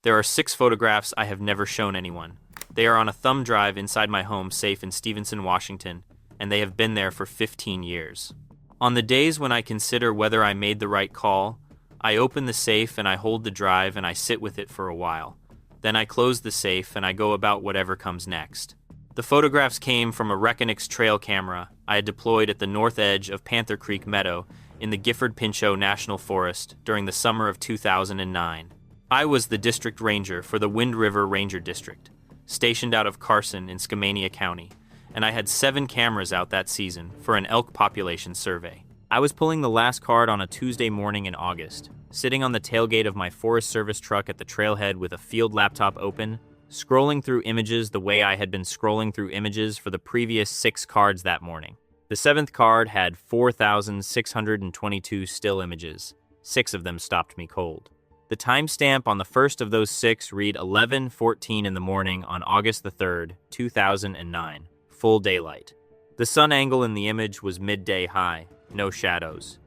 There are 6 photographs I have never shown anyone. They are on a thumb drive inside my home safe in Stevenson, Washington, and they have been there for 15 years. On the days when I consider whether I made the right call, I open the safe and I hold the drive and I sit with it for a while. Then I close the safe and I go about whatever comes next. The photographs came from a Reckonix trail camera I had deployed at the north edge of Panther Creek Meadow in the Gifford Pinchot National Forest during the summer of 2009. I was the district ranger for the Wind River Ranger District, stationed out of Carson in Skamania County, and I had 7 cameras out that season for an elk population survey. I was pulling the last card on a Tuesday morning in August, sitting on the tailgate of my Forest Service truck at the trailhead with a field laptop open, scrolling through images the way I had been scrolling through images for the previous 6 cards that morning. The 7th card had 4,622 still images. 6 of them stopped me cold. The timestamp on the first of those 6 read 11:14 in the morning on August the 3rd, 2009, full daylight. The sun angle in the image was midday high, no shadows.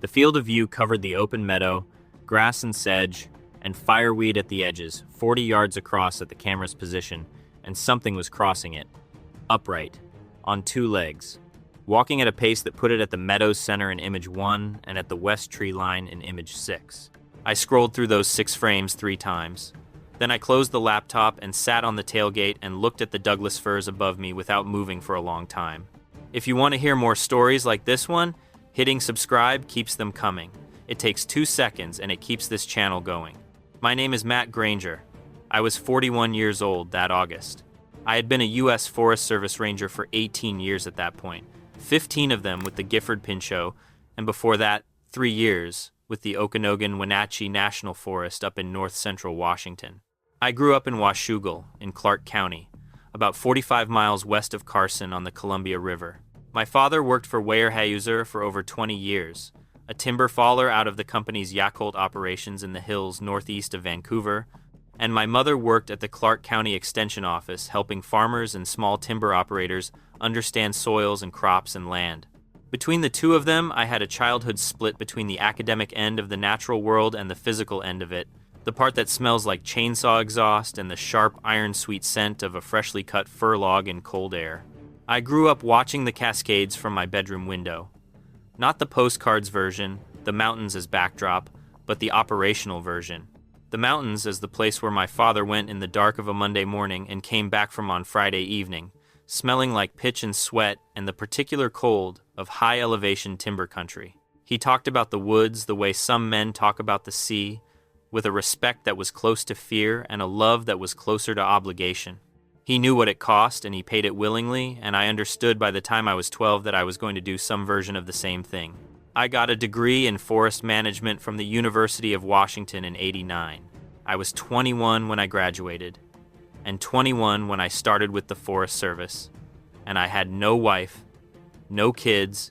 The field of view covered the open meadow, grass and sedge, and fireweed at the edges, 40 yards across at the camera's position, and something was crossing it. Upright, on 2 legs, walking at a pace that put it at the meadow's center in image 1 and at the west tree line in image 6. I scrolled through those 6 frames 3 times. Then I closed the laptop and sat on the tailgate and looked at the Douglas firs above me without moving for a long time. If you want to hear more stories like this one, hitting subscribe keeps them coming. It takes 2 seconds and it keeps this channel going. My name is Matt Granger. I was 41 years old that August. I had been a U.S. Forest Service Ranger for 18 years at that point, 15 of them with the Gifford Pinchot, and before that, 3 years with the Okanogan-Wenatchee National Forest up in north central Washington. I grew up in Washougal in Clark County, about 45 miles west of Carson on the Columbia River. My father worked for Weyerhaeuser for over 20 years, a timber faller out of the company's Yakult operations in the hills northeast of Vancouver, and my mother worked at the Clark County Extension Office helping farmers and small timber operators understand soils and crops and land. Between the 2 of them, I had a childhood split between the academic end of the natural world and the physical end of it, the part that smells like chainsaw exhaust and the sharp iron-sweet scent of a freshly cut fir log in cold air. I grew up watching the Cascades from my bedroom window. Not the postcards version, the mountains as backdrop, but the operational version. The mountains as the place where my father went in the dark of a Monday morning and came back from on Friday evening, smelling like pitch and sweat and the particular cold of high-elevation timber country. He talked about the woods the way some men talk about the sea, with a respect that was close to fear and a love that was closer to obligation. He knew what it cost, and he paid it willingly, and I understood by the time I was 12 that I was going to do some version of the same thing. I got a degree in forest management from the University of Washington in '89. I was 21 when I graduated, and 21 when I started with the Forest Service, and I had no wife, no kids,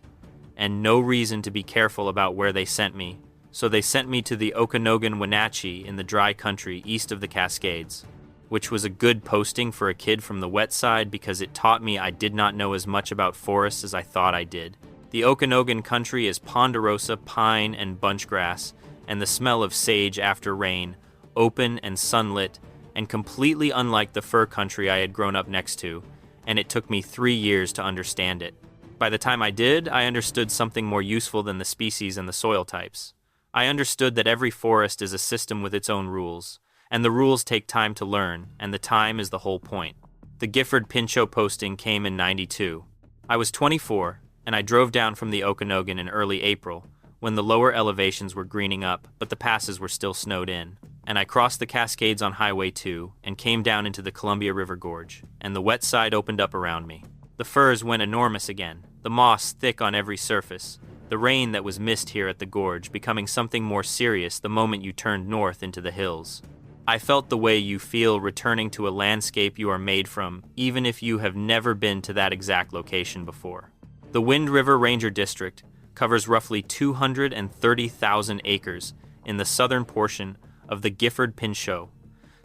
and no reason to be careful about where they sent me, so they sent me to the Okanogan-Wenatchee in the dry country east of the Cascades, which was a good posting for a kid from the wet side because it taught me I did not know as much about forests as I thought I did. The Okanogan country is ponderosa, pine, and bunchgrass, and the smell of sage after rain, open and sunlit, and completely unlike the fir country I had grown up next to, and it took me 3 years to understand it. By the time I did, I understood something more useful than the species and the soil types. I understood that every forest is a system with its own rules, and the rules take time to learn, and the time is the whole point. The Gifford Pinchot posting came in '92. I was 24, and I drove down from the Okanogan in early April, when the lower elevations were greening up, but the passes were still snowed in. And I crossed the Cascades on Highway 2 and came down into the Columbia River Gorge, and the wet side opened up around me. The firs went enormous again, the moss thick on every surface, the rain that was missed here at the gorge becoming something more serious the moment you turned north into the hills. I felt the way you feel returning to a landscape you are made from, even if you have never been to that exact location before. The Wind River Ranger District covers roughly 230,000 acres in the southern portion of the Gifford Pinchot,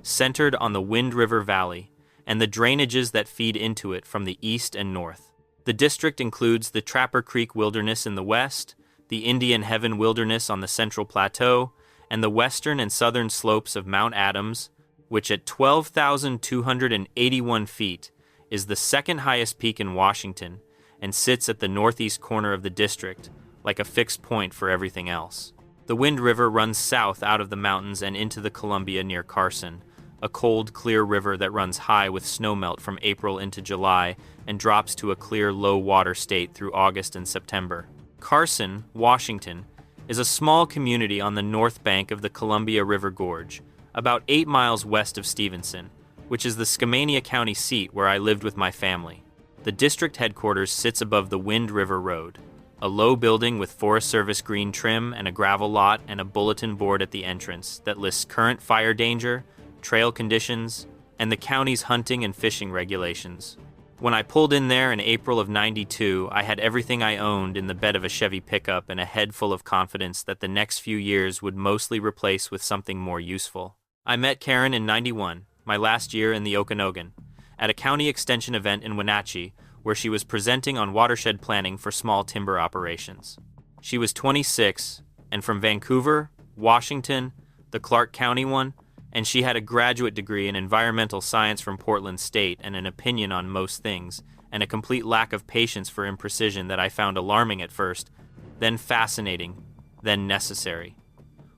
centered on the Wind River Valley and the drainages that feed into it from the east and north. The district includes the Trapper Creek Wilderness in the west, the Indian Heaven Wilderness on the Central Plateau, and the western and southern slopes of Mount Adams, which at 12,281 feet is the second highest peak in Washington and sits at the northeast corner of the district, like a fixed point for everything else. The Wind River runs south out of the mountains and into the Columbia near Carson, a cold, clear river that runs high with snowmelt from April into July and drops to a clear, low-water state through August and September. Carson, Washington, is a small community on the north bank of the Columbia River Gorge, about 8 miles west of Stevenson, which is the Skamania County seat where I lived with my family. The district headquarters sits above the Wind River Road, a low building with Forest Service green trim and a gravel lot and a bulletin board at the entrance that lists current fire danger, trail conditions, and the county's hunting and fishing regulations. When I pulled in there in April of '92, I had everything I owned in the bed of a Chevy pickup and a head full of confidence that the next few years would mostly replace with something more useful. I met Karen in '91, my last year in the Okanogan, at a county extension event in Wenatchee, where she was presenting on watershed planning for small timber operations. She was 26 and from Vancouver, Washington, the Clark County one, and she had a graduate degree in environmental science from Portland State and an opinion on most things, and a complete lack of patience for imprecision that I found alarming at first, then fascinating, then necessary.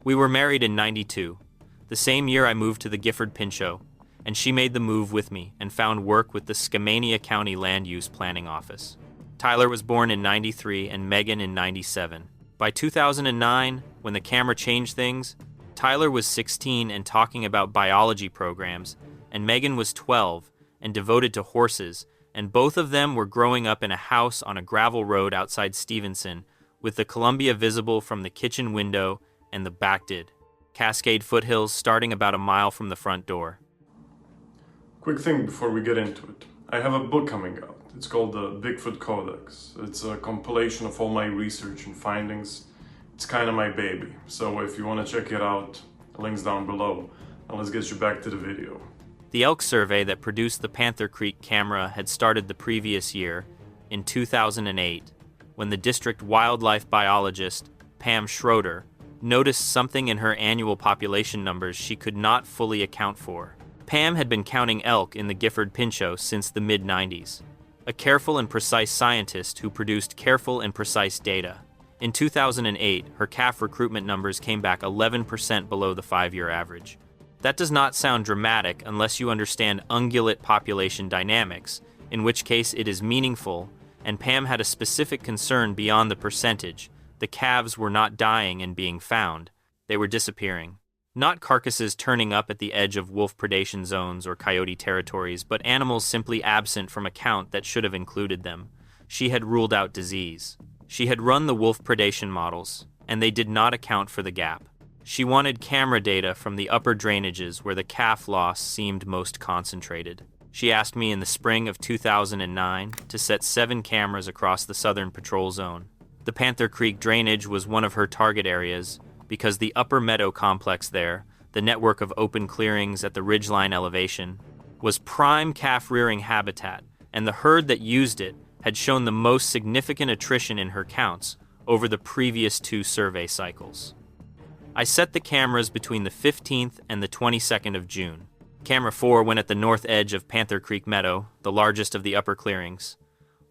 We were married in '92. The same year I moved to the Gifford Pinchot, and she made the move with me and found work with the Skamania County Land Use Planning Office. Tyler was born in '93 and Megan in '97. By 2009, when the camera changed things, Tyler was 16 and talking about biology programs, and Megan was 12 and devoted to horses, and both of them were growing up in a house on a gravel road outside Stevenson, with the Columbia visible from the kitchen window and the back Cascade foothills starting about a mile from the front door. Quick thing before we get into it. I have a book coming out. It's called the Bigfoot Codex. It's a compilation of all my research and findings. It's kind of my baby. So if you want to check it out, the link's down below. Now let's get you back to the video. The elk survey that produced the Panther Creek camera had started the previous year, in 2008, when the district wildlife biologist, Pam Schroeder, noticed something in her annual population numbers she could not fully account for. Pam had been counting elk in the Gifford Pinchot since the mid-90s, a careful and precise scientist who produced careful and precise data. In 2008, her calf recruitment numbers came back 11% below the 5-year average. That does not sound dramatic unless you understand ungulate population dynamics, in which case it is meaningful, and Pam had a specific concern beyond the percentage. The calves were not dying and being found. They were disappearing. Not carcasses turning up at the edge of wolf predation zones or coyote territories, but animals simply absent from a count that should have included them. She had ruled out disease. She had run the wolf predation models, and they did not account for the gap. She wanted camera data from the upper drainages where the calf loss seemed most concentrated. She asked me in the spring of 2009 to set 7 cameras across the southern patrol zone. The Panther Creek drainage was one of her target areas because the upper meadow complex there, the network of open clearings at the ridgeline elevation, was prime calf rearing habitat, and the herd that used it had shown the most significant attrition in her counts over the previous 2 survey cycles. I set the cameras between the 15th and the 22nd of June. Camera 4 went at the north edge of Panther Creek Meadow, the largest of the upper clearings.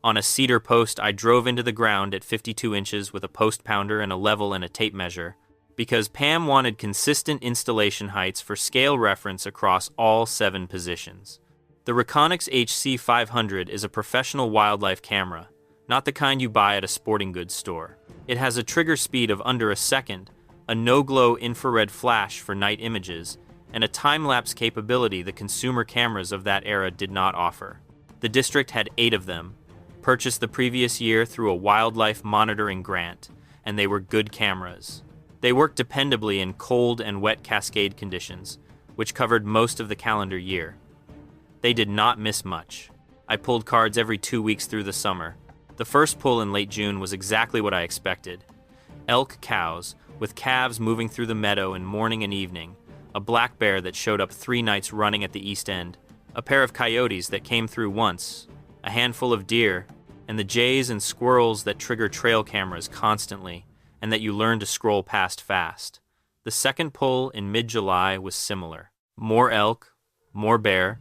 On a cedar post, I drove into the ground at 52 inches with a post pounder and a level and a tape measure, because Pam wanted consistent installation heights for scale reference across all 7 positions. The Reconyx HC500 is a professional wildlife camera, not the kind you buy at a sporting goods store. It has a trigger speed of under a second, a no-glow infrared flash for night images, and a time-lapse capability the consumer cameras of that era did not offer. The district had 8 of them, purchased the previous year through a wildlife monitoring grant, and they were good cameras. They worked dependably in cold and wet Cascade conditions, which covered most of the calendar year. They did not miss much. I pulled cards every 2 weeks through the summer. The first pull in late June was exactly what I expected. Elk cows, with calves moving through the meadow in morning and evening, a black bear that showed up 3 nights running at the east end, a pair of coyotes that came through once, a handful of deer, and the jays and squirrels that trigger trail cameras constantly, and that you learn to scroll past fast. The second pull in mid-July was similar. More elk, more bear,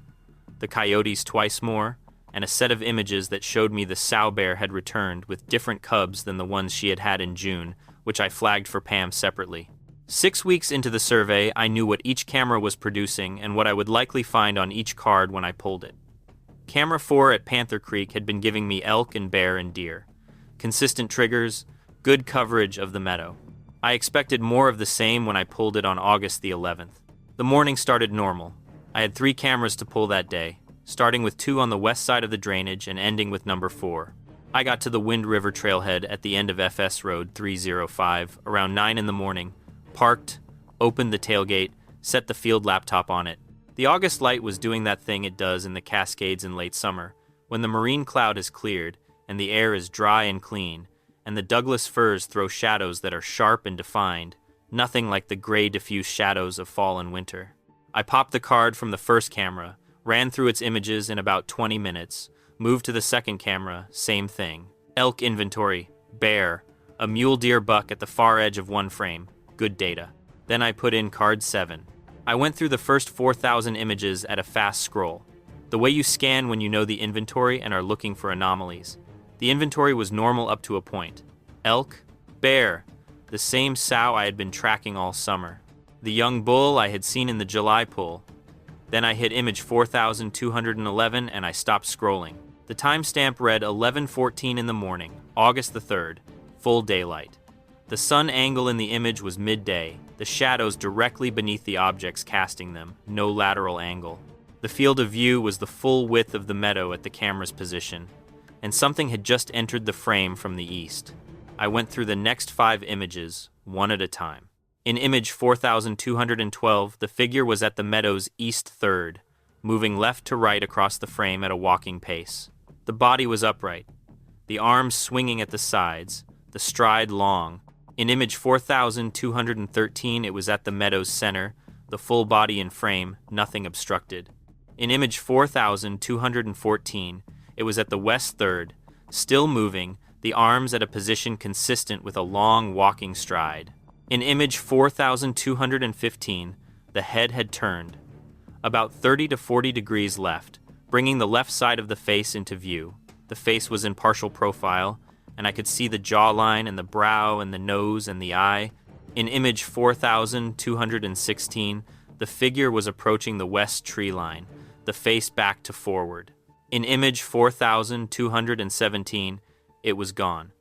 the coyotes twice more, and a set of images that showed me the sow bear had returned with different cubs than the ones she had had in June, which I flagged for Pam separately. 6 weeks into the survey, I knew what each camera was producing and what I would likely find on each card when I pulled it. Camera 4 at Panther Creek had been giving me elk and bear and deer. Consistent triggers, good coverage of the meadow. I expected more of the same when I pulled it on August the 11th. The morning started normal. I had 3 cameras to pull that day, starting with 2 on the west side of the drainage and ending with number 4. I got to the Wind River trailhead at the end of FS Road 305 around 9 in the morning, parked, opened the tailgate, set the field laptop on it. The August light was doing that thing it does in the Cascades in late summer, when the marine cloud is cleared and the air is dry and clean, and the Douglas firs throw shadows that are sharp and defined, nothing like the gray diffuse shadows of fall and winter. I popped the card from the first camera, ran through its images in about 20 minutes, moved to the second camera, same thing. Elk inventory, bear, a mule deer buck at the far edge of one frame, good data. Then I put in card 7. I went through the first 4,000 images at a fast scroll, the way you scan when you know the inventory and are looking for anomalies. The inventory was normal up to a point. Elk, bear, the same sow I had been tracking all summer. The young bull I had seen in the July pull. Then I hit image 4,211 and I stopped scrolling. The timestamp read 11:14 in the morning, August the 3rd, full daylight. The sun angle in the image was midday, the shadows directly beneath the objects casting them, no lateral angle. The field of view was the full width of the meadow at the camera's position, and something had just entered the frame from the east. I went through the next 5 images, one at a time. In image 4,212, the figure was at the meadow's east third, moving left to right across the frame at a walking pace. The body was upright, the arms swinging at the sides, the stride long. In image 4,213, it was at the meadow's center, the full body in frame, nothing obstructed. In image 4,214, it was at the west third, still moving, the arms at a position consistent with a long walking stride. In image 4,215, the head had turned, about 30 to 40 degrees left, bringing the left side of the face into view. The face was in partial profile, and I could see the jawline and the brow and the nose and the eye. In image 4,216, the figure was approaching the west tree line, the face back to forward. In image 4,217, it was gone.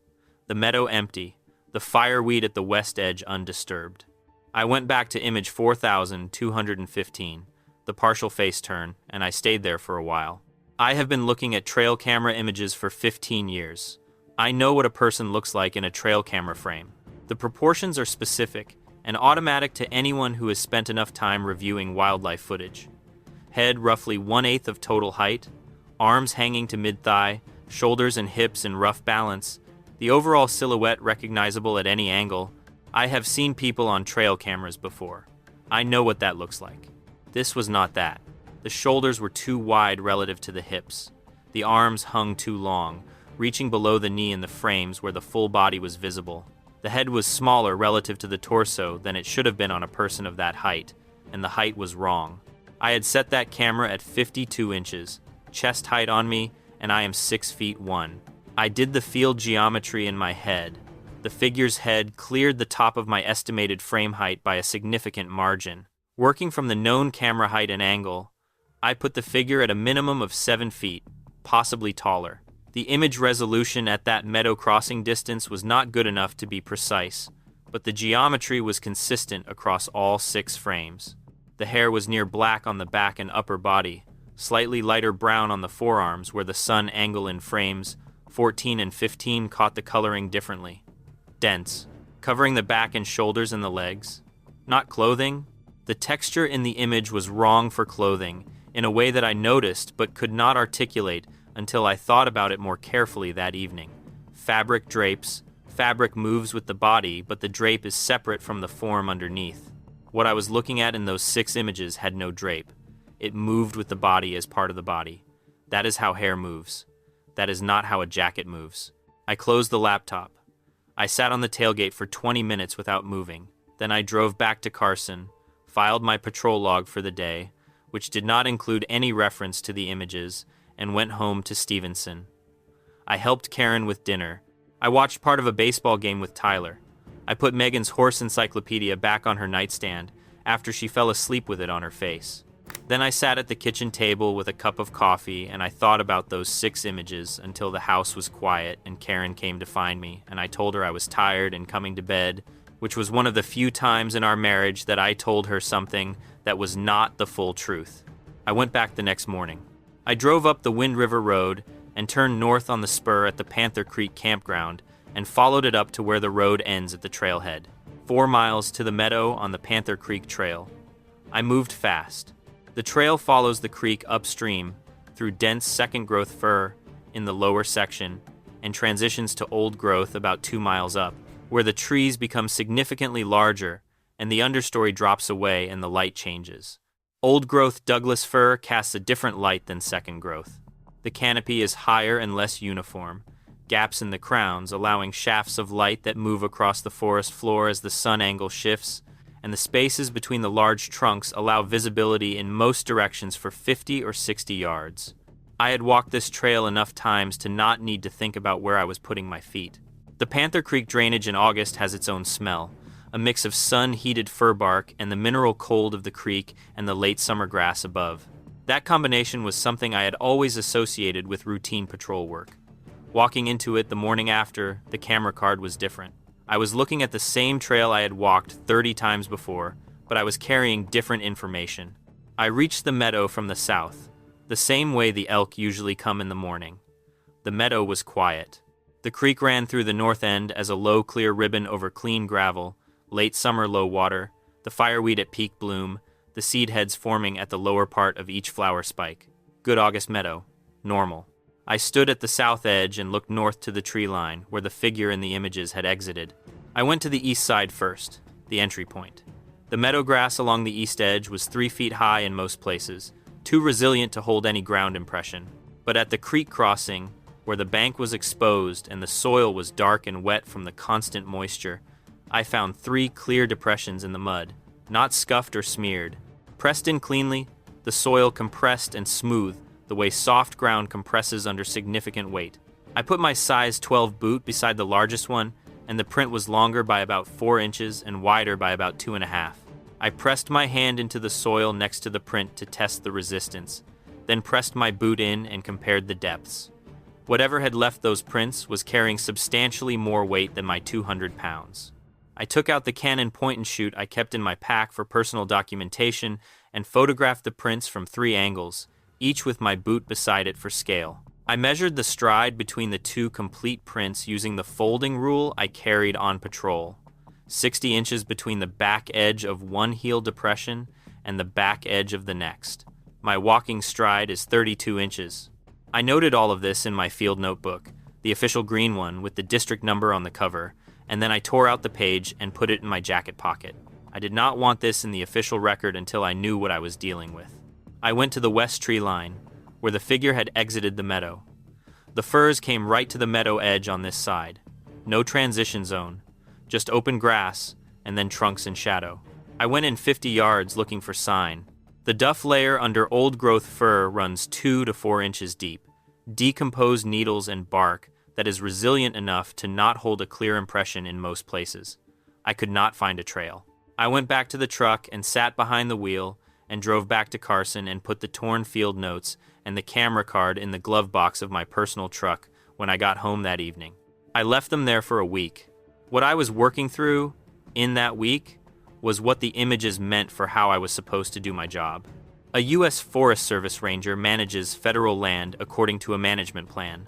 The meadow empty, the fireweed at the west edge undisturbed. I went back to image 4,215, the partial face turn, and I stayed there for a while. I have been looking at trail camera images for 15 years. I know what a person looks like in a trail camera frame. The proportions are specific and automatic to anyone who has spent enough time reviewing wildlife footage. Head roughly 1/8 of total height, arms hanging to mid-thigh, shoulders and hips in rough balance, the overall silhouette recognizable at any angle. I have seen people on trail cameras before. I know what that looks like. This was not that. The shoulders were too wide relative to the hips. The arms hung too long, reaching below the knee in the frames where the full body was visible. The head was smaller relative to the torso than it should have been on a person of that height, and the height was wrong. I had set that camera at 52 inches, chest height on me, and I am 6 feet 1. I did the field geometry in my head. The figure's head cleared the top of my estimated frame height by a significant margin. Working from the known camera height and angle, I put the figure at a minimum of 7 feet, possibly taller. The image resolution at that meadow crossing distance was not good enough to be precise, but the geometry was consistent across all 6 frames. The hair was near black on the back and upper body, slightly lighter brown on the forearms where the sun angle in frames 14 and 15 caught the coloring differently. Dense, covering the back and shoulders and the legs. Not clothing. The texture in the image was wrong for clothing, in a way that I noticed but could not articulate until I thought about it more carefully that evening. Fabric drapes. Fabric moves with the body, but the drape is separate from the form underneath. What I was looking at in those 6 images had no drape. It moved with the body as part of the body. That is how hair moves. That is not how a jacket moves. I closed the laptop. I sat on the tailgate for 20 minutes without moving. Then I drove back to Carson, filed my patrol log for the day, which did not include any reference to the images, and went home to Stevenson. I helped Karen with dinner. I watched part of a baseball game with Tyler. I put Megan's horse encyclopedia back on her nightstand after she fell asleep with it on her face. Then I sat at the kitchen table with a cup of coffee and I thought about those 6 images until the house was quiet and Karen came to find me and I told her I was tired and coming to bed, which was one of the few times in our marriage that I told her something that was not the full truth. I went back the next morning. I drove up the Wind River Road and turned north on the spur at the Panther Creek campground and followed it up to where the road ends at the trailhead, 4 miles to the meadow on the Panther Creek Trail. I moved fast. The trail follows the creek upstream through dense second-growth fir in the lower section and transitions to old growth about 2 miles up, where the trees become significantly larger and the understory drops away and the light changes. Old-growth Douglas fir casts a different light than second growth. The canopy is higher and less uniform, gaps in the crowns allowing shafts of light that move across the forest floor as the sun angle shifts, and the spaces between the large trunks allow visibility in most directions for 50 or 60 yards. I had walked this trail enough times to not need to think about where I was putting my feet. The Panther Creek drainage in August has its own smell, a mix of sun-heated fir bark and the mineral cold of the creek and the late summer grass above. That combination was something I had always associated with routine patrol work. Walking into it the morning after, the camera card was different. I was looking at the same trail I had walked 30 times before, but I was carrying different information. I reached the meadow from the south, the same way the elk usually come in the morning. The meadow was quiet. The creek ran through the north end as a low, clear ribbon over clean gravel, late summer low water, the fireweed at peak bloom, the seed heads forming at the lower part of each flower spike. Good August meadow. Normal. I stood at the south edge and looked north to the tree line, where the figure in the images had exited. I went to the east side first, the entry point. The meadow grass along the east edge was 3 feet high in most places, too resilient to hold any ground impression. But at the creek crossing, where the bank was exposed and the soil was dark and wet from the constant moisture, I found 3 clear depressions in the mud, not scuffed or smeared. Pressed in cleanly, the soil compressed and smooth the way soft ground compresses under significant weight. I put my size 12 boot beside the largest one, and the print was longer by about 4 inches and wider by about 2.5. I pressed my hand into the soil next to the print to test the resistance, then pressed my boot in and compared the depths. Whatever had left those prints was carrying substantially more weight than my 200 pounds. I took out the Canon point-and-shoot I kept in my pack for personal documentation and photographed the prints from 3 angles, each with my boot beside it for scale. I measured the stride between the 2 complete prints using the folding rule I carried on patrol. 60 inches between the back edge of one heel depression and the back edge of the next. My walking stride is 32 inches. I noted all of this in my field notebook, the official green one with the district number on the cover, and then I tore out the page and put it in my jacket pocket. I did not want this in the official record until I knew what I was dealing with. I went to the west tree line, where the figure had exited the meadow. The firs came right to the meadow edge on this side. No transition zone, just open grass, and then trunks in shadow. I went in 50 yards looking for sign. The duff layer under old-growth fir runs 2 to 4 inches deep, decomposed needles and bark that is resilient enough to not hold a clear impression in most places. I could not find a trail. I went back to the truck and sat behind the wheel and drove back to Carson and put the torn field notes and the camera card in the glove box of my personal truck when I got home that evening. I left them there for a week. What I was working through in that week was what the images meant for how I was supposed to do my job. A U.S. Forest Service ranger manages federal land according to a management plan,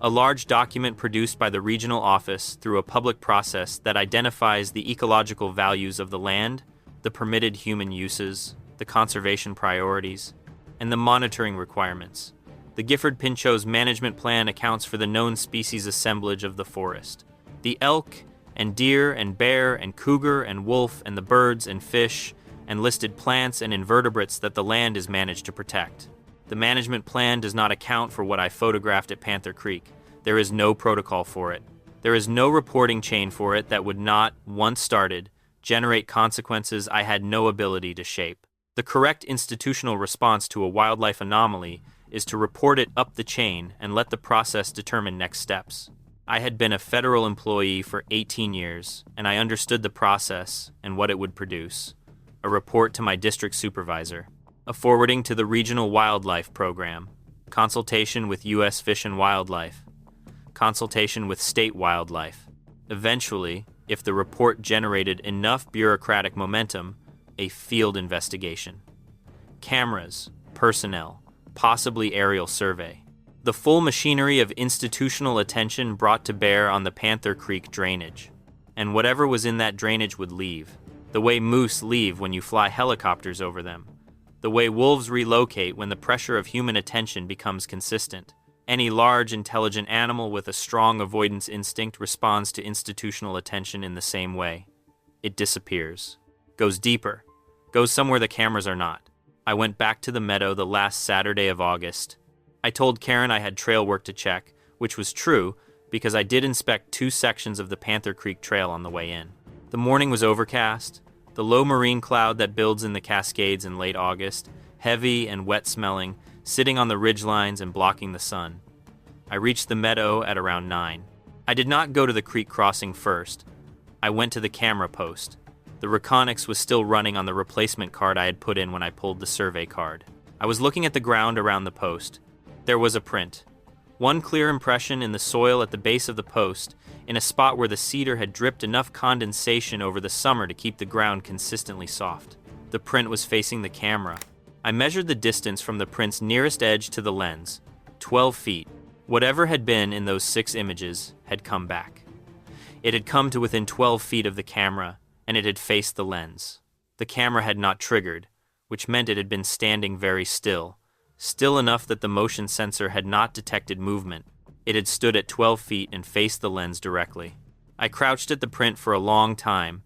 a large document produced by the regional office through a public process that identifies the ecological values of the land, the permitted human uses, the conservation priorities, and the monitoring requirements. The Gifford Pinchot's management plan accounts for the known species assemblage of the forest. The elk and deer and bear and cougar and wolf and the birds and fish and listed plants and invertebrates that the land is managed to protect. The management plan does not account for what I photographed at Panther Creek. There is no protocol for it. There is no reporting chain for it that would not, once started, generate consequences I had no ability to shape. The correct institutional response to a wildlife anomaly is to report it up the chain and let the process determine next steps. I had been a federal employee for 18 years, and I understood the process and what it would produce. A report to my district supervisor, a forwarding to the regional wildlife program, consultation with U.S. Fish and Wildlife, consultation with state wildlife. Eventually, if the report generated enough bureaucratic momentum, a field investigation. Cameras, personnel, possibly aerial survey. The full machinery of institutional attention brought to bear on the Panther Creek drainage. And whatever was in that drainage would leave. The way moose leave when you fly helicopters over them. The way wolves relocate when the pressure of human attention becomes consistent. Any large, intelligent animal with a strong avoidance instinct responds to institutional attention in the same way. It disappears. Goes deeper. Goes somewhere the cameras are not. I went back to the meadow the last Saturday of August. I told Karen I had trail work to check, which was true because I did inspect 2 sections of the Panther Creek Trail on the way in. The morning was overcast. The low marine cloud that builds in the Cascades in late August, heavy and wet-smelling, sitting on the ridgelines and blocking the sun. I reached the meadow at around 9. I did not go to the creek crossing first. I went to the camera post. The Reconyx was still running on the replacement card I had put in when I pulled the survey card. I was looking at the ground around the post. There was a print. One clear impression in the soil at the base of the post, in a spot where the cedar had dripped enough condensation over the summer to keep the ground consistently soft. The print was facing the camera. I measured the distance from the print's nearest edge to the lens. 12 feet. Whatever had been in those 6 images had come back. It had come to within 12 feet of the camera, and it had faced the lens. The camera had not triggered, which meant it had been standing very still. Still enough that the motion sensor had not detected movement. It had stood at 12 feet and faced the lens directly. I crouched at the print for a long time.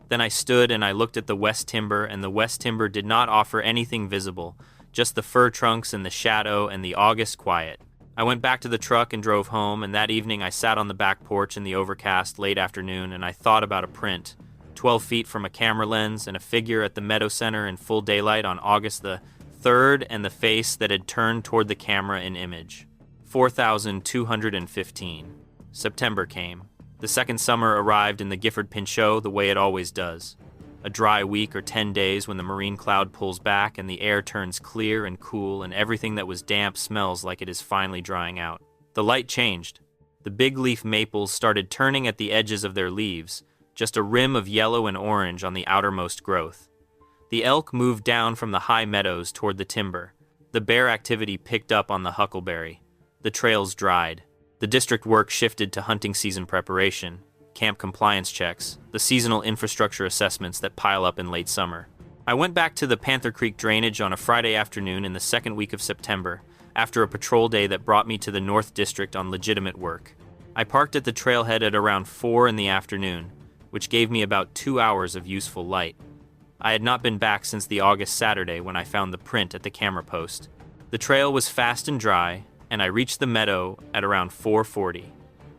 Then I stood and I looked at the west timber, and the west timber did not offer anything visible, just the fir trunks and the shadow and the August quiet. I went back to the truck and drove home, and that evening I sat on the back porch in the overcast late afternoon and I thought about a print, 12 feet from a camera lens and a figure at the meadow center in full daylight on August the 3rd, and the face that had turned toward the camera in image. 4,215. September came. The second summer arrived in the Gifford Pinchot the way it always does. A dry week or 10 days when the marine cloud pulls back and the air turns clear and cool and everything that was damp smells like it is finally drying out. The light changed. The big leaf maples started turning at the edges of their leaves, just a rim of yellow and orange on the outermost growth. The elk moved down from the high meadows toward the timber. The bear activity picked up on the huckleberry. The trails dried. The district work shifted to hunting season preparation, camp compliance checks, the seasonal infrastructure assessments that pile up in late summer. I went back to the Panther Creek drainage on a Friday afternoon in the second week of September, after a patrol day that brought me to the North District on legitimate work. I parked at the trailhead at around 4 in the afternoon, which gave me about 2 hours of useful light. I had not been back since the August Saturday when I found the print at the camera post. The trail was fast and dry, and I reached the meadow at around 4:40.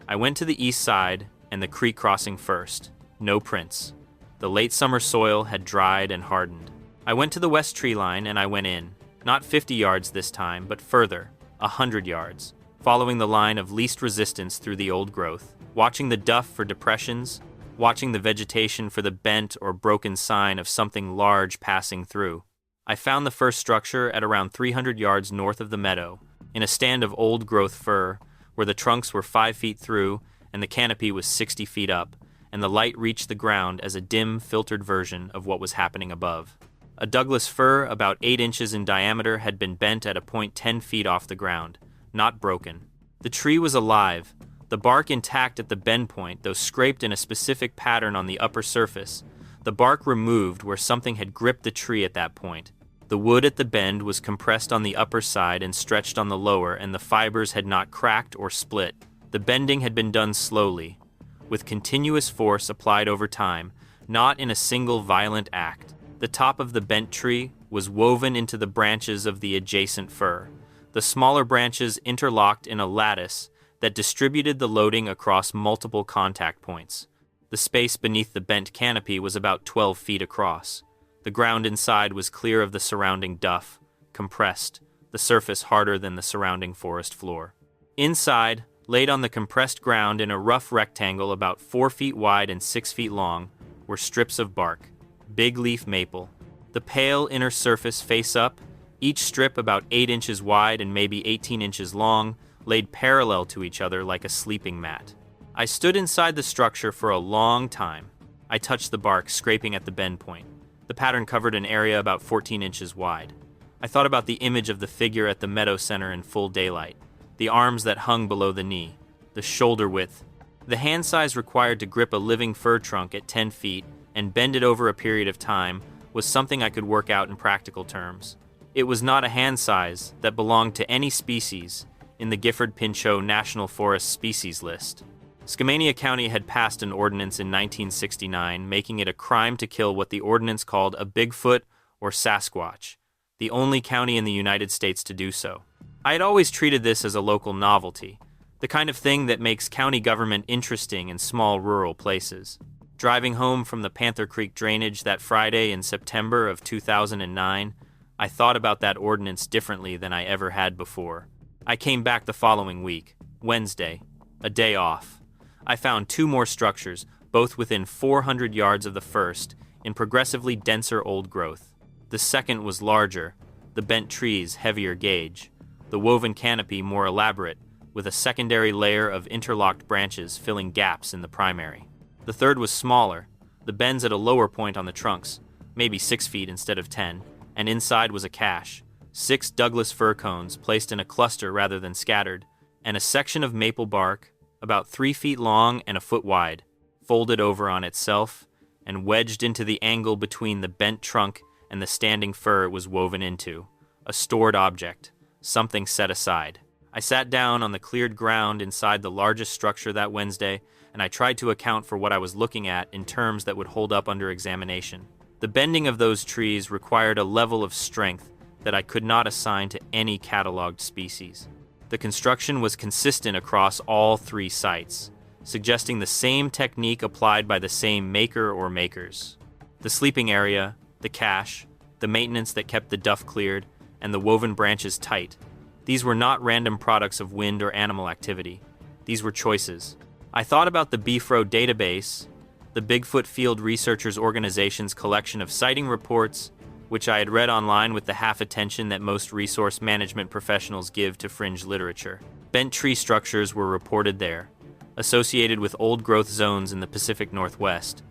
I went to the east side and the creek crossing first. No prints. The late summer soil had dried and hardened. I went to the west tree line and I went in, not 50 yards this time, but further, 100 yards, following the line of least resistance through the old growth, watching the duff for depressions, watching the vegetation for the bent or broken sign of something large passing through. I found the first structure at around 300 yards north of the meadow, in a stand of old-growth fir, where the trunks were 5 feet through and the canopy was 60 feet up, and the light reached the ground as a dim, filtered version of what was happening above. A Douglas fir about 8 inches in diameter had been bent at a point 10 feet off the ground, not broken. The tree was alive, the bark intact at the bend point, though scraped in a specific pattern on the upper surface, the bark removed where something had gripped the tree at that point. The wood at the bend was compressed on the upper side and stretched on the lower, and the fibers had not cracked or split. The bending had been done slowly, with continuous force applied over time, not in a single violent act. The top of the bent tree was woven into the branches of the adjacent fir. The smaller branches interlocked in a lattice that distributed the loading across multiple contact points. The space beneath the bent canopy was about 12 feet across. The ground inside was clear of the surrounding duff, compressed, the surface harder than the surrounding forest floor. Inside, laid on the compressed ground in a rough rectangle about 4 feet wide and 6 feet long, were strips of bark, big leaf maple. The pale inner surface face up, each strip about 8 inches wide and maybe 18 inches long, laid parallel to each other like a sleeping mat. I stood inside the structure for a long time. I touched the bark, scraping at the bend point. The pattern covered an area about 14 inches wide. I thought about the image of the figure at the meadow center in full daylight, the arms that hung below the knee, the shoulder width, the hand size required to grip a living fir trunk at 10 feet and bend it over a period of time was something I could work out in practical terms. It was not a hand size that belonged to any species in the Gifford Pinchot National Forest species list. Skamania County had passed an ordinance in 1969 making it a crime to kill what the ordinance called a Bigfoot or Sasquatch, the only county in the United States to do so. I had always treated this as a local novelty, the kind of thing that makes county government interesting in small rural places. Driving home from the Panther Creek drainage that Friday in September of 2009, I thought about that ordinance differently than I ever had before. I came back the following week, Wednesday, a day off. I found 2 more structures, both within 400 yards of the first, in progressively denser old growth. The second was larger, the bent trees heavier gauge, the woven canopy more elaborate, with a secondary layer of interlocked branches filling gaps in the primary. The third was smaller, the bends at a lower point on the trunks, maybe 6 feet instead of 10, and inside was a cache, 6 Douglas fir cones placed in a cluster rather than scattered, and a section of maple bark, about 3 feet long and a foot wide, folded over on itself and wedged into the angle between the bent trunk and the standing fir it was woven into, a stored object, something set aside. I sat down on the cleared ground inside the largest structure that Wednesday, and I tried to account for what I was looking at in terms that would hold up under examination. The bending of those trees required a level of strength that I could not assign to any cataloged species. The construction was consistent across all 3 sites, suggesting the same technique applied by the same maker or makers. The sleeping area, the cache, the maintenance that kept the duff cleared, and the woven branches tight. These were not random products of wind or animal activity. These were choices. I thought about the BFRO database, the Bigfoot Field Researchers Organization's collection of sighting reports, which I had read online with the half attention that most resource management professionals give to fringe literature. Bent tree structures were reported there, associated with old growth zones in the Pacific Northwest,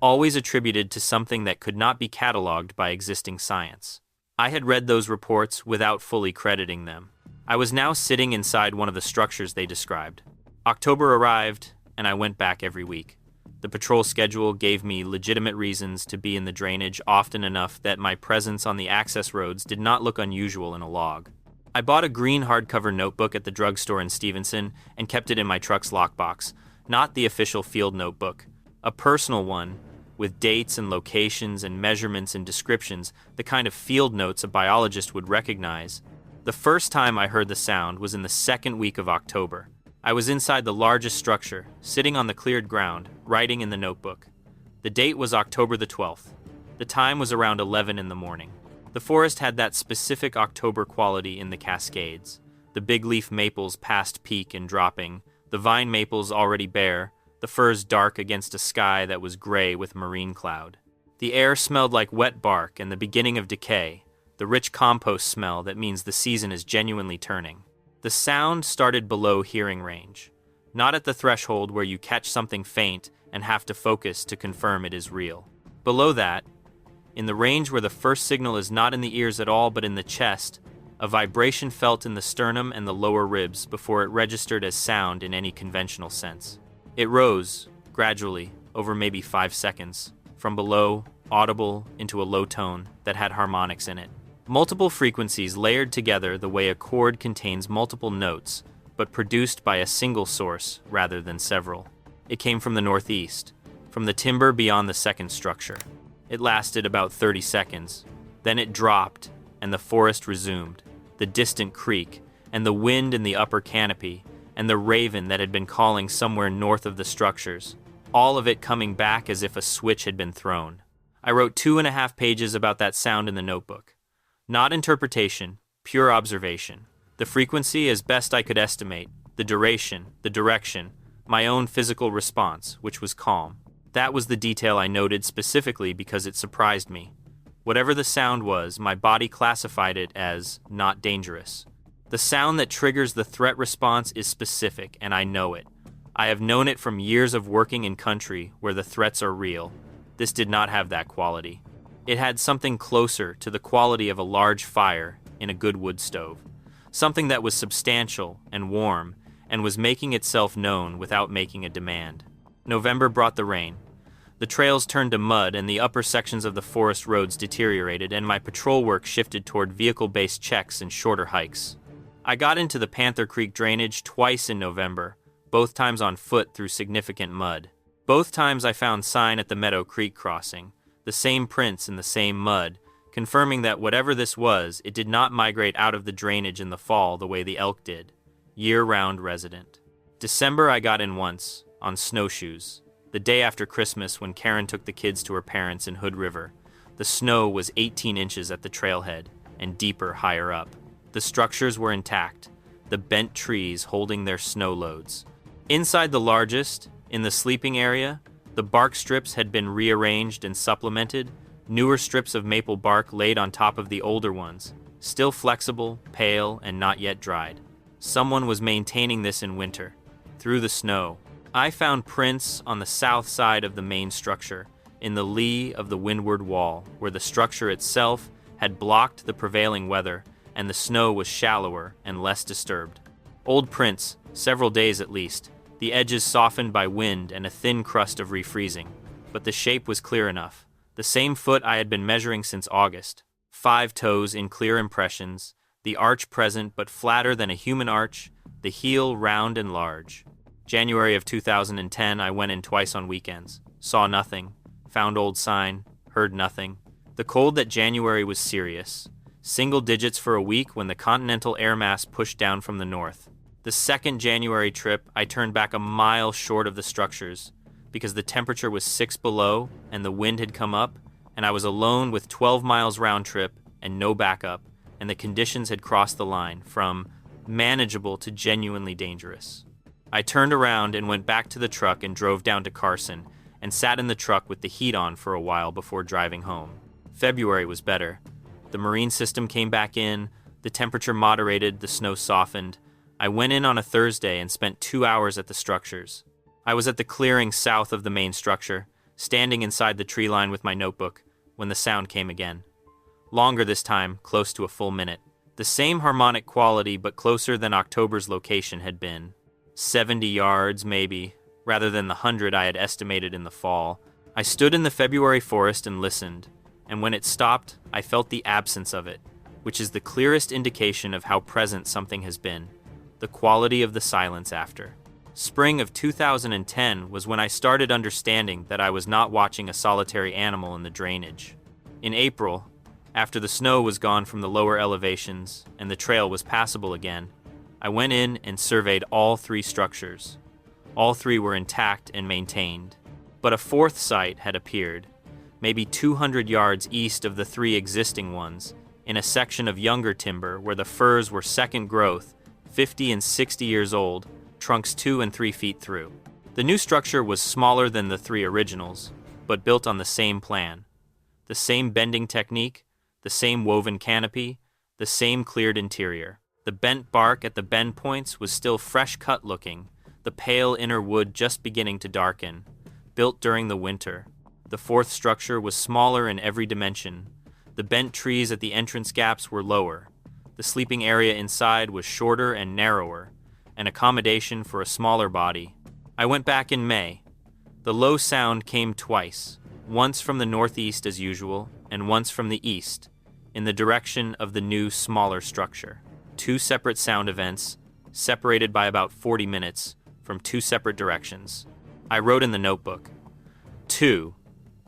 always attributed to something that could not be cataloged by existing science. I had read those reports without fully crediting them. I was now sitting inside one of the structures they described. October arrived, and I went back every week. The patrol schedule gave me legitimate reasons to be in the drainage often enough that my presence on the access roads did not look unusual in a log. I bought a green hardcover notebook at the drugstore in Stevenson and kept it in my truck's lockbox, not the official field notebook, a personal one with dates and locations and measurements and descriptions, the kind of field notes a biologist would recognize. The first time I heard the sound was in the second week of October. I was inside the largest structure, sitting on the cleared ground, writing in the notebook. The date was October the 12th. The time was around 11 in the morning. The forest had that specific October quality in the Cascades. The big leaf maples past peak and dropping, the vine maples already bare, the firs dark against a sky that was gray with marine cloud. The air smelled like wet bark and the beginning of decay, the rich compost smell that means the season is genuinely turning. The sound started below hearing range, not at the threshold where you catch something faint and have to focus to confirm it is real. Below that, in the range where the first signal is not in the ears at all but in the chest, a vibration felt in the sternum and the lower ribs before it registered as sound in any conventional sense. It rose, gradually, over maybe 5 seconds, from below, audible, into a low tone that had harmonics in it. Multiple frequencies layered together the way a chord contains multiple notes, but produced by a single source rather than several. It came from the northeast, from the timber beyond the second structure. It lasted about 30 seconds. Then it dropped, and the forest resumed, the distant creek, and the wind in the upper canopy, and the raven that had been calling somewhere north of the structures. all of it coming back as if a switch had been thrown. I wrote 2.5 pages about that sound in the notebook. Not interpretation, pure observation. The frequency as best I could estimate, the duration, the direction, my own physical response, which was calm. That was the detail I noted specifically because it surprised me. Whatever the sound was, my body classified it as not dangerous. The sound that triggers the threat response is specific, and I know it. I have known it from years of working in country where the threats are real. This did not have that quality. It had something closer to the quality of a large fire in a good wood stove. Something that was substantial and warm and was making itself known without making a demand. November brought the rain. The trails turned to mud and the upper sections of the forest roads deteriorated, and my patrol work shifted toward vehicle-based checks and shorter hikes. I got into the Panther Creek drainage twice in November, both times on foot through significant mud. Both times I found sign at the Meadow Creek crossing, the same prints in the same mud, confirming that whatever this was, it did not migrate out of the drainage in the fall the way the elk did. Year-round resident. December I got in once, on snowshoes, the day after Christmas when Karen took the kids to her parents in Hood River. The snow was 18 inches at the trailhead, and deeper higher up. The structures were intact, the bent trees holding their snow loads. Inside the largest, in the sleeping area, the bark strips had been rearranged and supplemented, newer strips of maple bark laid on top of the older ones, still flexible, pale, and not yet dried. Someone was maintaining this in winter. Through the snow, I found prints on the south side of the main structure, in the lee of the windward wall, where the structure itself had blocked the prevailing weather, and the snow was shallower and less disturbed. Old prints, several days at least, the edges softened by wind and a thin crust of refreezing, but the shape was clear enough. The same foot I had been measuring since August. 5 toes in clear impressions, the arch present but flatter than a human arch, the heel round and large. January of 2010, I went in twice on weekends. Saw nothing, found old sign, heard nothing. The cold that January was serious. Single digits for a week when the continental air mass pushed down from the north. The second January trip, I turned back a mile short of the structures because the temperature was 6 below and the wind had come up, and I was alone with 12 miles round trip and no backup, and the conditions had crossed the line from manageable to genuinely dangerous. I turned around and went back to the truck and drove down to Carson and sat in the truck with the heat on for a while before driving home. February was better. The marine system came back in, the temperature moderated, the snow softened. I went in on a Thursday and spent 2 hours at the structures. I was at the clearing south of the main structure, standing inside the tree line with my notebook, when the sound came again. Longer this time, close to a full minute. The same harmonic quality, but closer than October's location had been. 70 yards, maybe, rather than the 100 I had estimated in the fall. I stood in the February forest and listened, and when it stopped, I felt the absence of it, which is the clearest indication of how present something has been, the quality of the silence after. Spring of 2010 was when I started understanding that I was not watching a solitary animal in the drainage. In April, after the snow was gone from the lower elevations and the trail was passable again, I went in and surveyed all 3 structures. All 3 were intact and maintained, but a 4th site had appeared, maybe 200 yards east of the 3 existing ones, in a section of younger timber where the firs were second growth, 50 and 60 years old, trunks 2 and 3 feet through. The new structure was smaller than the 3 originals, but built on the same plan. The same bending technique, the same woven canopy, the same cleared interior. The bent bark at the bend points was still fresh-cut looking, the pale inner wood just beginning to darken, built during the winter. The 4th structure was smaller in every dimension. The bent trees at the entrance gaps were lower. The sleeping area inside was shorter and narrower, an accommodation for a smaller body. I went back in May. The low sound came twice, once from the northeast as usual, and once from the east, in the direction of the new, smaller structure. 2 separate sound events, separated by about 40 minutes, from 2 separate directions. I wrote in the notebook. 2.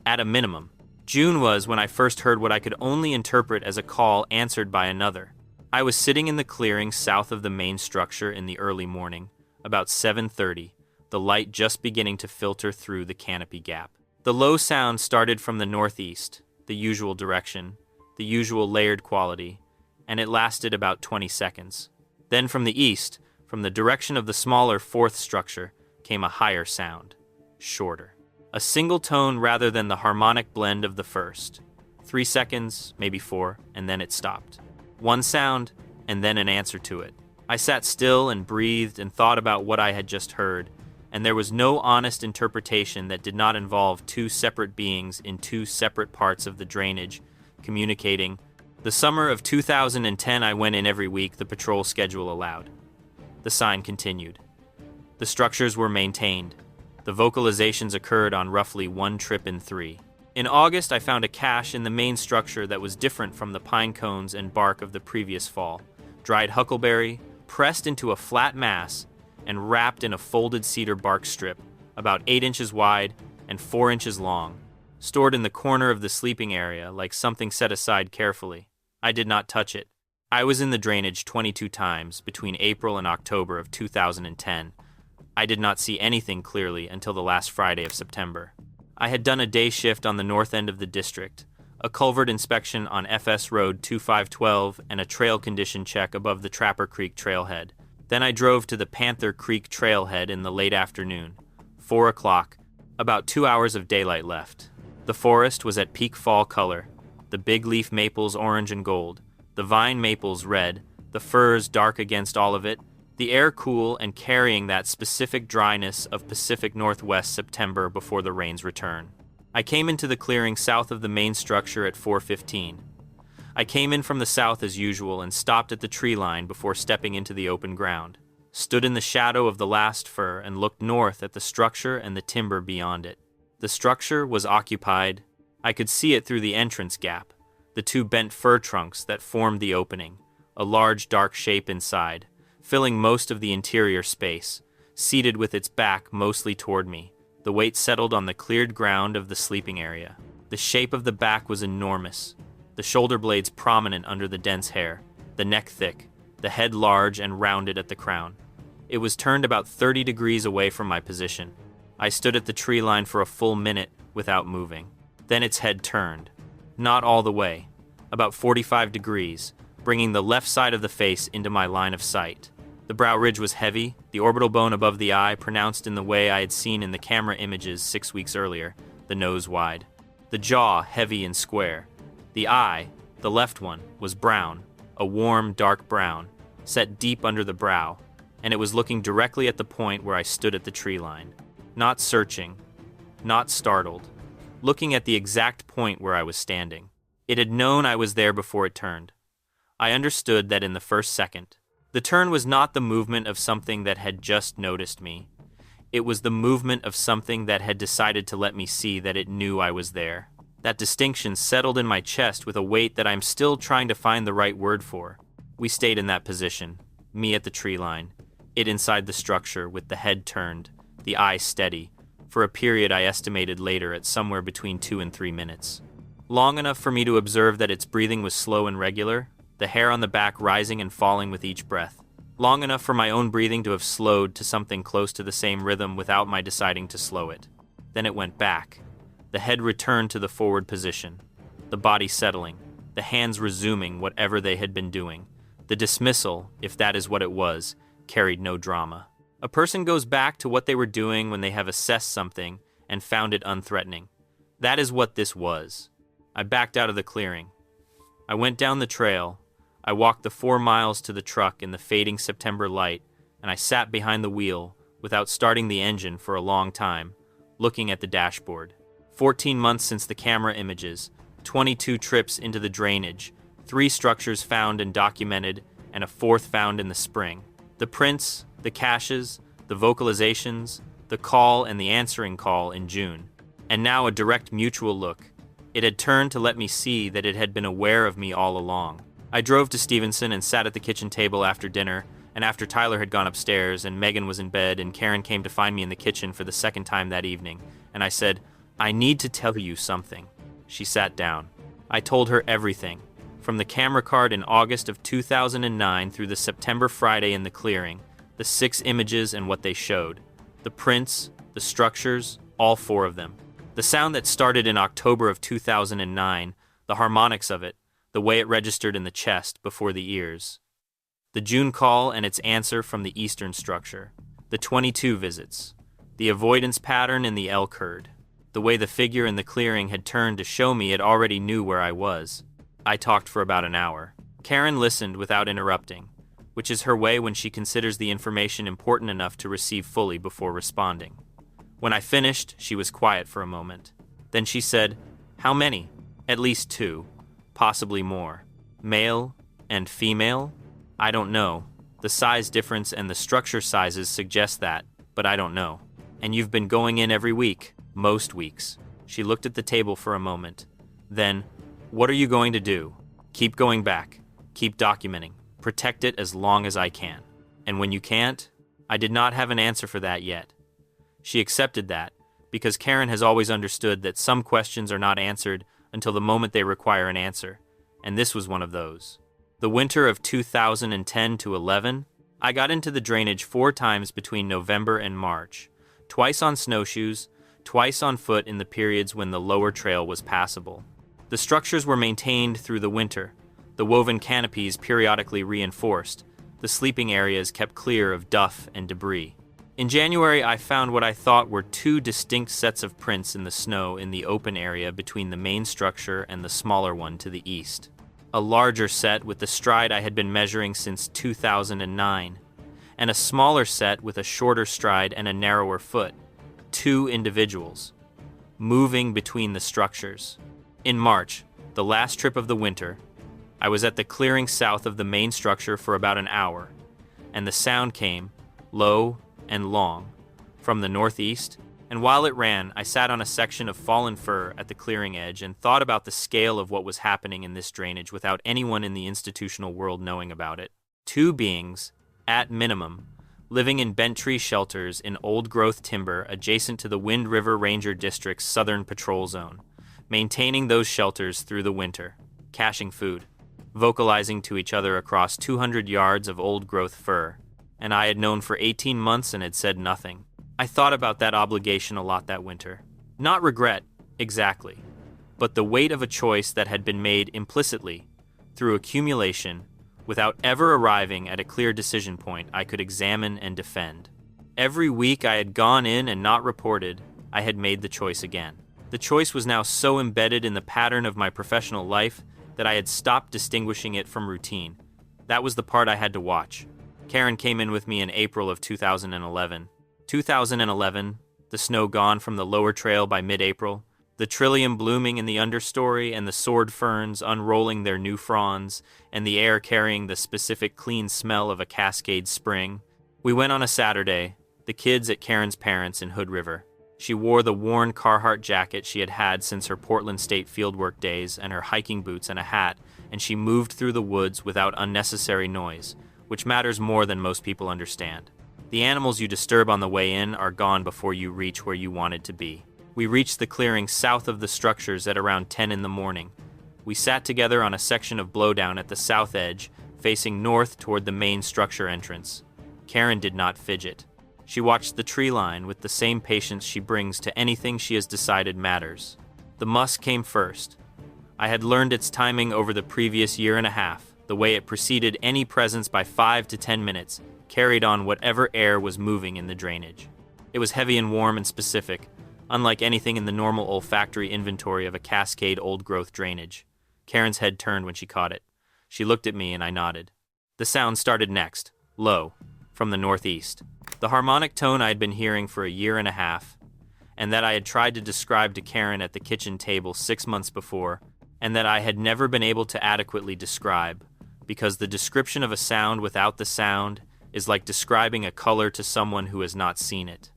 At a minimum. June was when I first heard what I could only interpret as a call answered by another. I was sitting in the clearing south of the main structure in the early morning, about 7:30, the light just beginning to filter through the canopy gap. The low sound started from the northeast, the usual direction, the usual layered quality, and it lasted about 20 seconds. Then from the east, from the direction of the smaller fourth structure, came a higher sound, shorter. A single tone rather than the harmonic blend of the first. 3 seconds, maybe 4, and then it stopped. One sound, and then an answer to it. I sat still and breathed and thought about what I had just heard, and there was no honest interpretation that did not involve two separate beings in two separate parts of the drainage, communicating. The summer of 2010 I went in every week the patrol schedule allowed. The sign continued. The structures were maintained. The vocalizations occurred on roughly 1 trip in 3. In August, I found a cache in the main structure that was different from the pine cones and bark of the previous fall. Dried huckleberry, pressed into a flat mass, and wrapped in a folded cedar bark strip, about 8 inches wide and 4 inches long, stored in the corner of the sleeping area like something set aside carefully. I did not touch it. I was in the drainage 22 times between April and October of 2010. I did not see anything clearly until the last Friday of September. I had done a day shift on the north end of the district, a culvert inspection on FS Road 2512, and a trail condition check above the Trapper Creek trailhead. Then I drove to the Panther Creek trailhead in the late afternoon, 4 o'clock, about 2 hours of daylight left. The forest was at peak fall color, the big leaf maples orange and gold, the vine maples red, the firs dark against all of it, the air cool and carrying that specific dryness of Pacific Northwest September before the rains return. I came into the clearing south of the main structure at 4:15. I came in from the south as usual and stopped at the tree line before stepping into the open ground, stood in the shadow of the last fir and looked north at the structure and the timber beyond it. The structure was occupied. I could see it through the entrance gap, the 2 bent fir trunks that formed the opening, a large dark shape inside, filling most of the interior space, seated with its back mostly toward me. The weight settled on the cleared ground of the sleeping area. The shape of the back was enormous, the shoulder blades prominent under the dense hair, the neck thick, the head large and rounded at the crown. It was turned about 30 degrees away from my position. I stood at the tree line for a full minute without moving. Then its head turned. Not all the way, about 45 degrees, bringing the left side of the face into my line of sight. The brow ridge was heavy, the orbital bone above the eye pronounced in the way I had seen in the camera images 6 weeks earlier, the nose wide. The jaw heavy and square. The eye, the left one, was brown, a warm, dark brown, set deep under the brow, and it was looking directly at the point where I stood at the tree line. Not searching, not startled, looking at the exact point where I was standing. It had known I was there before it turned. I understood that in the first second. The turn was not the movement of something that had just noticed me. It was the movement of something that had decided to let me see that it knew I was there. That distinction settled in my chest with a weight that I'm still trying to find the right word for. We stayed in that position, me at the tree line, it inside the structure with the head turned, the eye steady, for a period I estimated later at somewhere between 2 and 3 minutes. Long enough for me to observe that its breathing was slow and regular, the hair on the back rising and falling with each breath. Long enough for my own breathing to have slowed to something close to the same rhythm without my deciding to slow it. Then it went back. The head returned to the forward position, the body settling, the hands resuming whatever they had been doing. The dismissal, if that is what it was, carried no drama. A person goes back to what they were doing when they have assessed something and found it unthreatening. That is what this was. I backed out of the clearing. I went down the trail. I walked the 4 miles to the truck in the fading September light, and I sat behind the wheel without starting the engine for a long time, looking at the dashboard. 14 months since the camera images, 22 trips into the drainage, 3 structures found and documented, and a 4th found in the spring. The prints, the caches, the vocalizations, the call and the answering call in June. And now a direct mutual look. It had turned to let me see that it had been aware of me all along. I drove to Stevenson and sat at the kitchen table after dinner, and after Tyler had gone upstairs and Megan was in bed and Karen came to find me in the kitchen for the second time that evening, and I said, "I need to tell you something." She sat down. I told her everything, from the camera card in August of 2009 through the September Friday in the clearing, the 6 images and what they showed. The prints, the structures, all four of them. The sound that started in October of 2009, the harmonics of it, the way it registered in the chest before the ears. The June call and its answer from the eastern structure. The 22 visits. The avoidance pattern in the elk herd. The way the figure in the clearing had turned to show me it already knew where I was. I talked for about an hour. Karen listened without interrupting, which is her way when she considers the information important enough to receive fully before responding. When I finished, she was quiet for a moment. Then she said, "How many?" "At least 2, possibly more. Male and female?" "I don't know. The size difference and the structure sizes suggest that, but I don't know." "And you've been going in every week?" "Most weeks." She looked at the table for a moment. Then, "What are you going to do?" "Keep going back. Keep documenting. Protect it as long as I can." "And when you can't?" I did not have an answer for that yet. She accepted that, because Karen has always understood that some questions are not answered until the moment they require an answer, and this was one of those. The winter of 2010 to 11, I got into the drainage 4 times between November and March, twice on snowshoes, twice on foot in the periods when the lower trail was passable. The structures were maintained through the winter, the woven canopies periodically reinforced, the sleeping areas kept clear of duff and debris. In January, I found what I thought were 2 distinct sets of prints in the snow in the open area between the main structure and the smaller one to the east. A larger set with the stride I had been measuring since 2009, and a smaller set with a shorter stride and a narrower foot. 2 individuals, moving between the structures. In March, the last trip of the winter, I was at the clearing south of the main structure for about an hour, and the sound came, low and long, from the northeast, and while it ran, I sat on a section of fallen fir at the clearing edge and thought about the scale of what was happening in this drainage without anyone in the institutional world knowing about it. 2 beings, at minimum, living in bent tree shelters in old-growth timber adjacent to the Wind River Ranger District's southern patrol zone, maintaining those shelters through the winter, caching food, vocalizing to each other across 200 yards of old-growth fir, and I had known for 18 months and had said nothing. I thought about that obligation a lot that winter. Not regret, exactly, but the weight of a choice that had been made implicitly, through accumulation, without ever arriving at a clear decision point I could examine and defend. Every week I had gone in and not reported, I had made the choice again. The choice was now so embedded in the pattern of my professional life that I had stopped distinguishing it from routine. That was the part I had to watch. Karen came in with me in April of 2011. 2011, the snow gone from the lower trail by mid-April, the trillium blooming in the understory and the sword ferns unrolling their new fronds, and the air carrying the specific clean smell of a Cascade spring. We went on a Saturday, the kids at Karen's parents in Hood River. She wore the worn Carhartt jacket she had had since her Portland State fieldwork days and her hiking boots and a hat, and she moved through the woods without unnecessary noise, which matters more than most people understand. The animals you disturb on the way in are gone before you reach where you wanted to be. We reached the clearing south of the structures at around 10 in the morning. We sat together on a section of blowdown at the south edge, facing north toward the main structure entrance. Karen did not fidget. She watched the tree line with the same patience she brings to anything she has decided matters. The musk came first. I had learned its timing over the previous year and a half, the way it preceded any presence by 5 to 10 minutes, carried on whatever air was moving in the drainage. It was heavy and warm and specific, unlike anything in the normal olfactory inventory of a Cascade old-growth drainage. Karen's head turned when she caught it. She looked at me and I nodded. The sound started next, low, from the northeast. The harmonic tone I had been hearing for a year and a half, and that I had tried to describe to Karen at the kitchen table 6 months before, and that I had never been able to adequately describe, because the description of a sound without the sound is like describing a color to someone who has not seen it.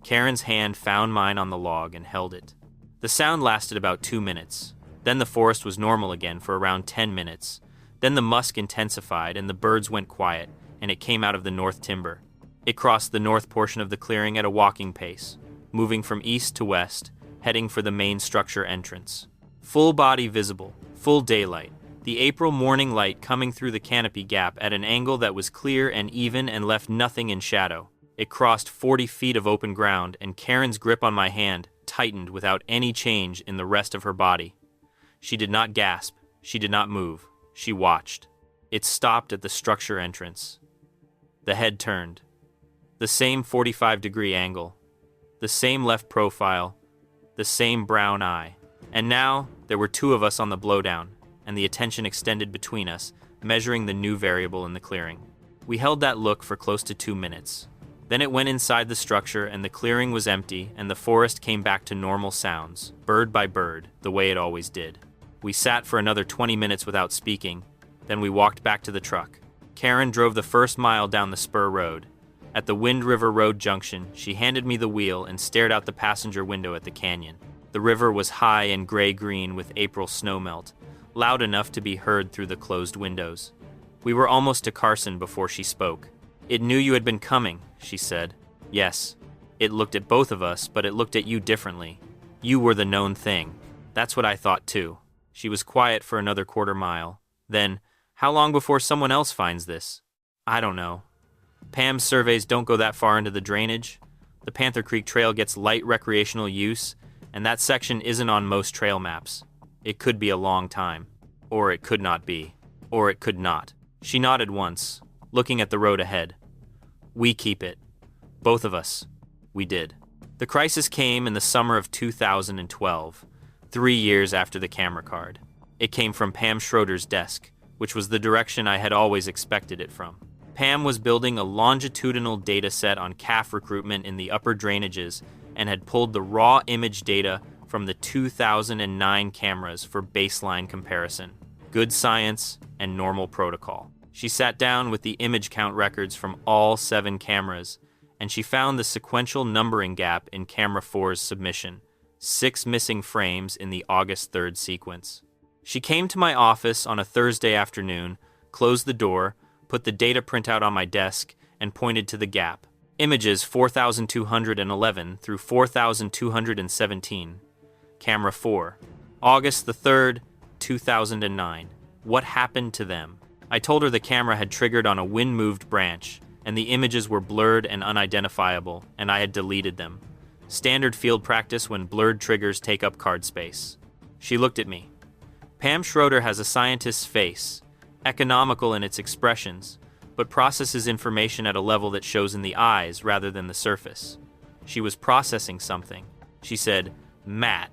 Karen's hand found mine on the log and held it. The sound lasted about 2 minutes. Then the forest was normal again for around 10 minutes. Then the musk intensified and the birds went quiet, and it came out of the north timber. It crossed the north portion of the clearing at a walking pace, moving from east to west, heading for the main structure entrance. Full body visible, full daylight, the April morning light coming through the canopy gap at an angle that was clear and even and left nothing in shadow. It crossed 40 feet of open ground, and Karen's grip on my hand tightened without any change in the rest of her body. She did not gasp. She did not move. She watched. It stopped at the structure entrance. The head turned. The same 45-degree angle. The same left profile. The same brown eye. And now, there were two of us on the blowdown, and the attention extended between us, measuring the new variable in the clearing. We held that look for close to 2 minutes. Then it went inside the structure, and the clearing was empty, and the forest came back to normal sounds, bird by bird, the way it always did. We sat for another 20 minutes without speaking, then we walked back to the truck. Karen drove the first mile down the spur road. At the Wind River Road junction, she handed me the wheel and stared out the passenger window at the canyon. The river was high and gray-green with April snowmelt, loud enough to be heard through the closed windows. We were almost to Carson before she spoke. "It knew you had been coming," she said. "Yes. It looked at both of us, but it looked at you differently. You were the known thing." "That's what I thought too." She was quiet for another quarter mile. Then, "How long before someone else finds this?" "I don't know. Pam's surveys don't go that far into the drainage. The Panther Creek Trail gets light recreational use, and that section isn't on most trail maps. It could be a long time. Or it could not be. Or it could not." She nodded once, looking at the road ahead. "We keep it. Both of us." We did. The crisis came in the summer of 2012, 3 years after the camera card. It came from Pam Schroeder's desk, which was the direction I had always expected it from. Pam was building a longitudinal data set on calf recruitment in the upper drainages and had pulled the raw image data from the 2009 cameras for baseline comparison. Good science and normal protocol. She sat down with the image count records from all 7 cameras, and she found the sequential numbering gap in Camera 4's submission, 6 missing frames in the August 3rd sequence. She came to my office on a Thursday afternoon, closed the door, put the data printout on my desk, and pointed to the gap. Images 4,211 through 4,217. Camera 4. August the 3rd, 2009. What happened to them? I told her the camera had triggered on a wind-moved branch, and the images were blurred and unidentifiable, and I had deleted them. Standard field practice when blurred triggers take up card space. She looked at me. Pam Schroeder has a scientist's face, economical in its expressions, but processes information at a level that shows in the eyes rather than the surface. She was processing something. She said, "Matt,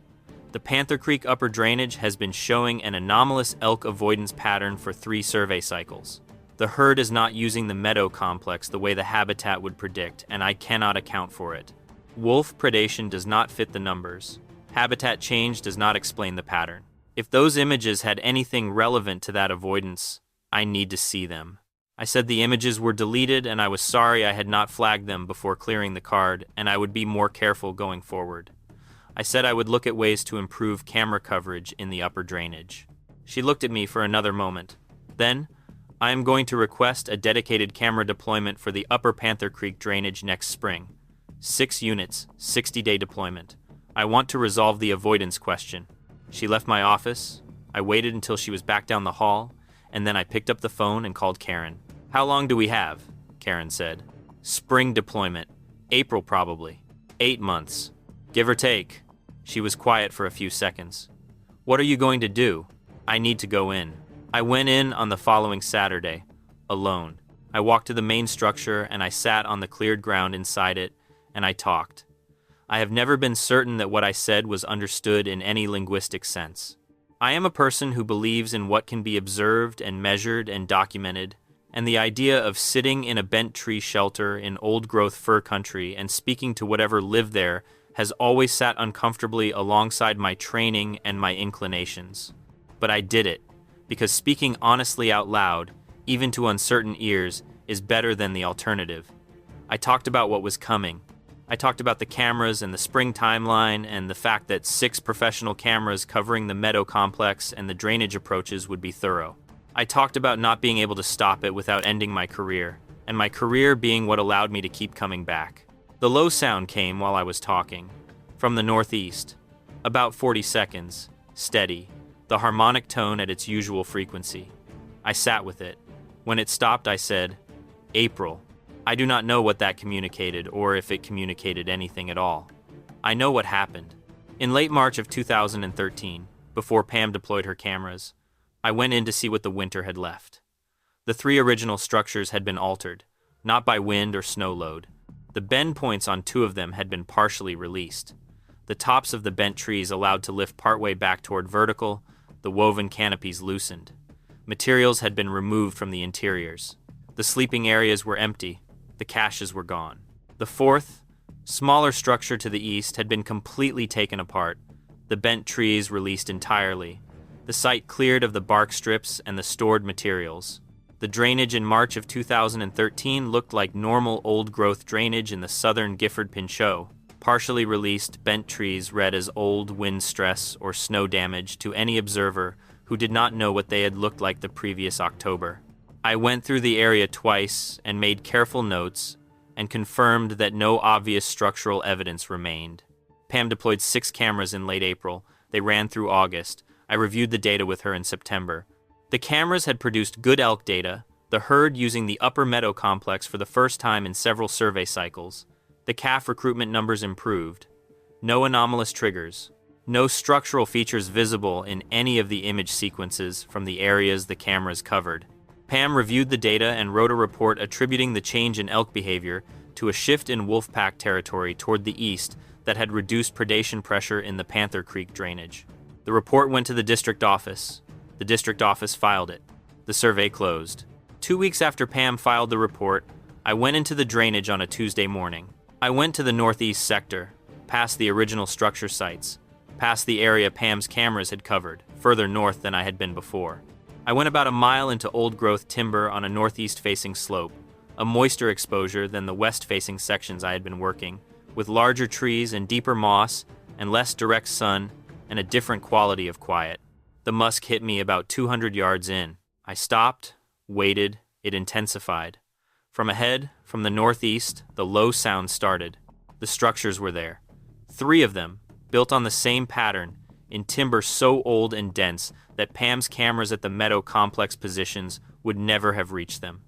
the Panther Creek upper drainage has been showing an anomalous elk avoidance pattern for 3 survey cycles. The herd is not using the meadow complex the way the habitat would predict, and I cannot account for it. Wolf predation does not fit the numbers. Habitat change does not explain the pattern. If those images had anything relevant to that avoidance, I need to see them." I said the images were deleted and I was sorry I had not flagged them before clearing the card, and I would be more careful going forward. I said I would look at ways to improve camera coverage in the upper drainage. She looked at me for another moment. Then, "I am going to request a dedicated camera deployment for the upper Panther Creek drainage next spring. 6 units, 60-day deployment. I want to resolve the avoidance question." She left my office. I waited until she was back down the hall, and then I picked up the phone and called Karen. "How long do we have?" Karen said. "Spring deployment. April probably. 8 months. Give or take." She was quiet for a few seconds. "What are you going to do?" "I need to go in." I went in on the following Saturday, alone. I walked to the main structure and I sat on the cleared ground inside it, and I talked. I have never been certain that what I said was understood in any linguistic sense. I am a person who believes in what can be observed and measured and documented, and the idea of sitting in a bent tree shelter in old-growth fir country and speaking to whatever lived there has always sat uncomfortably alongside my training and my inclinations. But I did it, because speaking honestly out loud, even to uncertain ears, is better than the alternative. I talked about what was coming. I talked about the cameras and the spring timeline and the fact that 6 professional cameras covering the meadow complex and the drainage approaches would be thorough. I talked about not being able to stop it without ending my career, and my career being what allowed me to keep coming back. The low sound came while I was talking, from the northeast, about 40 seconds, steady, the harmonic tone at its usual frequency. I sat with it. When it stopped, I said, "April." I do not know what that communicated or if it communicated anything at all. I know what happened. In late March of 2013, before Pam deployed her cameras, I went in to see what the winter had left. The 3 original structures had been altered, not by wind or snow load. The bend points on 2 of them had been partially released. The tops of the bent trees allowed to lift partway back toward vertical, the woven canopies loosened. Materials had been removed from the interiors. The sleeping areas were empty. The caches were gone. The 4th, smaller structure to the east had been completely taken apart. The bent trees released entirely. The site cleared of the bark strips and the stored materials. The drainage in March of 2013 looked like normal old-growth drainage in the southern Gifford Pinchot. Partially released bent trees read as old wind stress or snow damage to any observer who did not know what they had looked like the previous October. I went through the area twice and made careful notes and confirmed that no obvious structural evidence remained. Pam deployed 6 cameras in late April. They ran through August. I reviewed the data with her in September. The cameras had produced good elk data, the herd using the upper meadow complex for the first time in several survey cycles. The calf recruitment numbers improved. No anomalous triggers. No structural features visible in any of the image sequences from the areas the cameras covered. Pam reviewed the data and wrote a report attributing the change in elk behavior to a shift in wolfpack territory toward the east that had reduced predation pressure in the Panther Creek drainage. The report went to the district office. The district office filed it. The survey closed. 2 weeks after Pam filed the report, I went into the drainage on a Tuesday morning. I went to the northeast sector, past the original structure sites, past the area Pam's cameras had covered, further north than I had been before. I went about a mile into old-growth timber on a northeast-facing slope, a moister exposure than the west-facing sections I had been working, with larger trees and deeper moss and less direct sun and a different quality of quiet. The musk hit me about 200 yards in. I stopped, waited, it intensified. From ahead, from the northeast, the low sound started. The structures were there. 3 of them, built on the same pattern, in timber so old and dense that Pam's cameras at the meadow complex positions would never have reached them.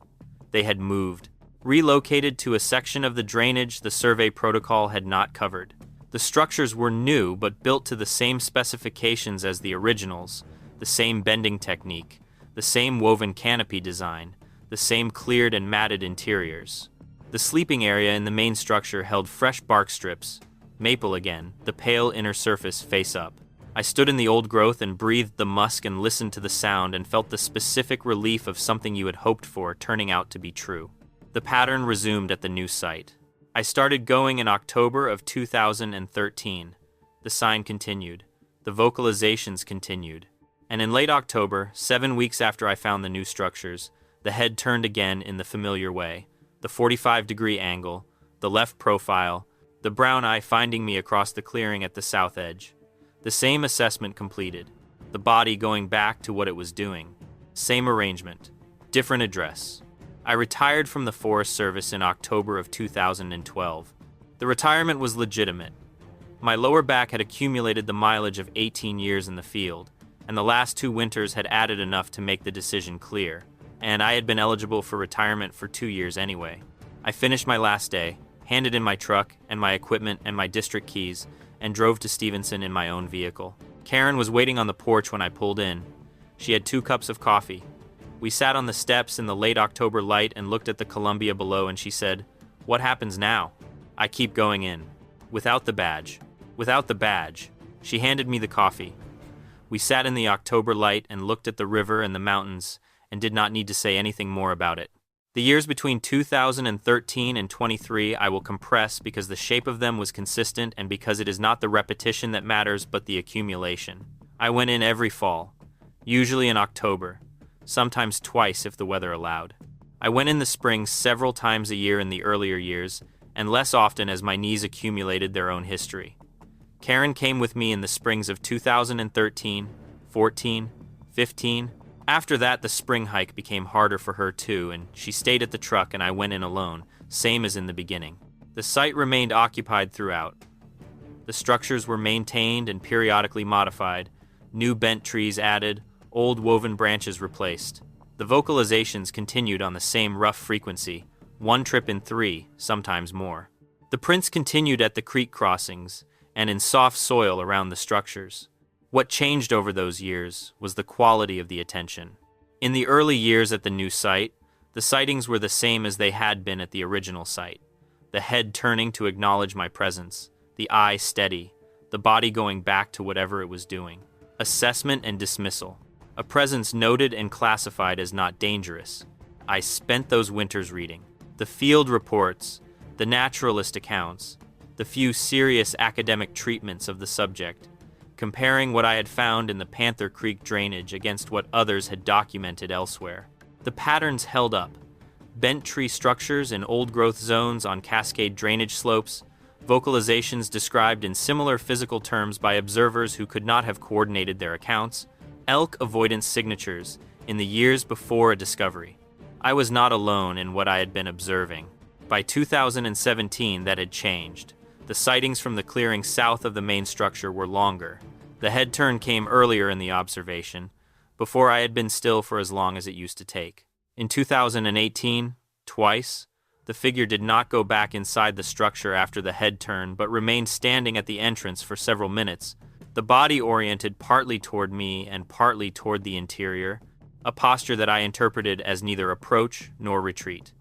They had moved, relocated to a section of the drainage the survey protocol had not covered. The structures were new but built to the same specifications as the originals, the same bending technique, the same woven canopy design, the same cleared and matted interiors. The sleeping area in the main structure held fresh bark strips, maple again, the pale inner surface face up. I stood in the old growth and breathed the musk and listened to the sound and felt the specific relief of something you had hoped for turning out to be true. The pattern resumed at the new site. I started going in October of 2013. The sign continued. The vocalizations continued. And in late October, 7 weeks after I found the new structures, the head turned again in the familiar way. The 45-degree angle, the left profile, the brown eye finding me across the clearing at the south edge. The same assessment completed. The body going back to what it was doing. Same arrangement. Different address. I retired from the Forest Service in October of 2012. The retirement was legitimate. My lower back had accumulated the mileage of 18 years in the field, and the last 2 winters had added enough to make the decision clear, and I had been eligible for retirement for 2 years anyway. I finished my last day, handed in my truck and my equipment and my district keys, and drove to Stevenson in my own vehicle. Karen was waiting on the porch when I pulled in. She had 2 cups of coffee. We sat on the steps in the late October light and looked at the Columbia below, and she said, "What happens now?" I keep going in. Without the badge. Without the badge. She handed me the coffee. We sat in the October light and looked at the river and the mountains and did not need to say anything more about it. The years between 2013 and 23 I will compress because the shape of them was consistent and because it is not the repetition that matters but the accumulation. I went in every fall, usually in October, sometimes twice if the weather allowed. I went in the spring several times a year in the earlier years, and less often as my knees accumulated their own history. Karen came with me in the springs of 2013, 14, 15. After that, the spring hike became harder for her too, and she stayed at the truck and I went in alone, same as in the beginning. The site remained occupied throughout. The structures were maintained and periodically modified, new bent trees added, old woven branches replaced. The vocalizations continued on the same rough frequency, one trip in 3, sometimes more. The prints continued at the creek crossings and in soft soil around the structures. What changed over those years was the quality of the attention. In the early years at the new site, the sightings were the same as they had been at the original site. The head turning to acknowledge my presence, the eye steady, the body going back to whatever it was doing. Assessment and dismissal. A presence noted and classified as not dangerous. I spent those winters reading the field reports, the naturalist accounts, the few serious academic treatments of the subject, comparing what I had found in the Panther Creek drainage against what others had documented elsewhere. The patterns held up. Bent tree structures in old-growth zones on cascade drainage slopes, vocalizations described in similar physical terms by observers who could not have coordinated their accounts, elk avoidance signatures in the years before a discovery. I was not alone in what I had been observing. By 2017, that had changed. The sightings from the clearing south of the main structure were longer. The head turn came earlier in the observation, before I had been still for as long as it used to take. In 2018, twice, the figure did not go back inside the structure after the head turn, but remained standing at the entrance for several minutes, the body oriented partly toward me and partly toward the interior, a posture that I interpreted as neither approach nor retreat.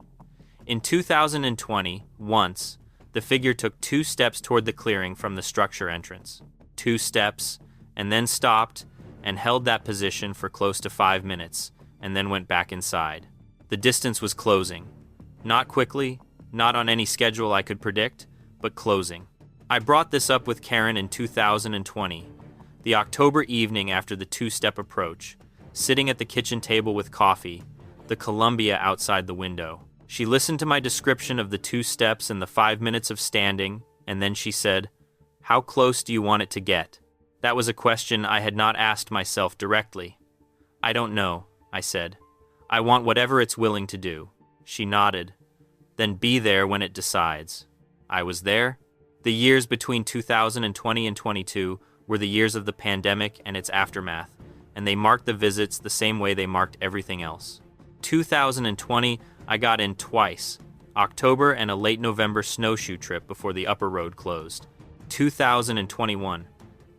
In 2020, once, the figure took 2 steps toward the clearing from the structure entrance. 2 steps, and then stopped and held that position for close to 5 minutes, and then went back inside. The distance was closing. Not quickly, not on any schedule I could predict, but closing. I brought this up with Karen in 2020, the October evening after the 2-step approach, sitting at the kitchen table with coffee, the Columbia outside the window. She listened to my description of the 2 steps and the 5 minutes of standing, and then she said, "How close do you want it to get?" That was a question I had not asked myself directly. "I don't know," I said. "I want whatever it's willing to do." She nodded. "Then be there when it decides." I was there. The years between 2020 and 22 were the years of the pandemic and its aftermath, and they marked the visits the same way they marked everything else. 2020, I got in twice, October and a late November snowshoe trip before the upper road closed. 2021,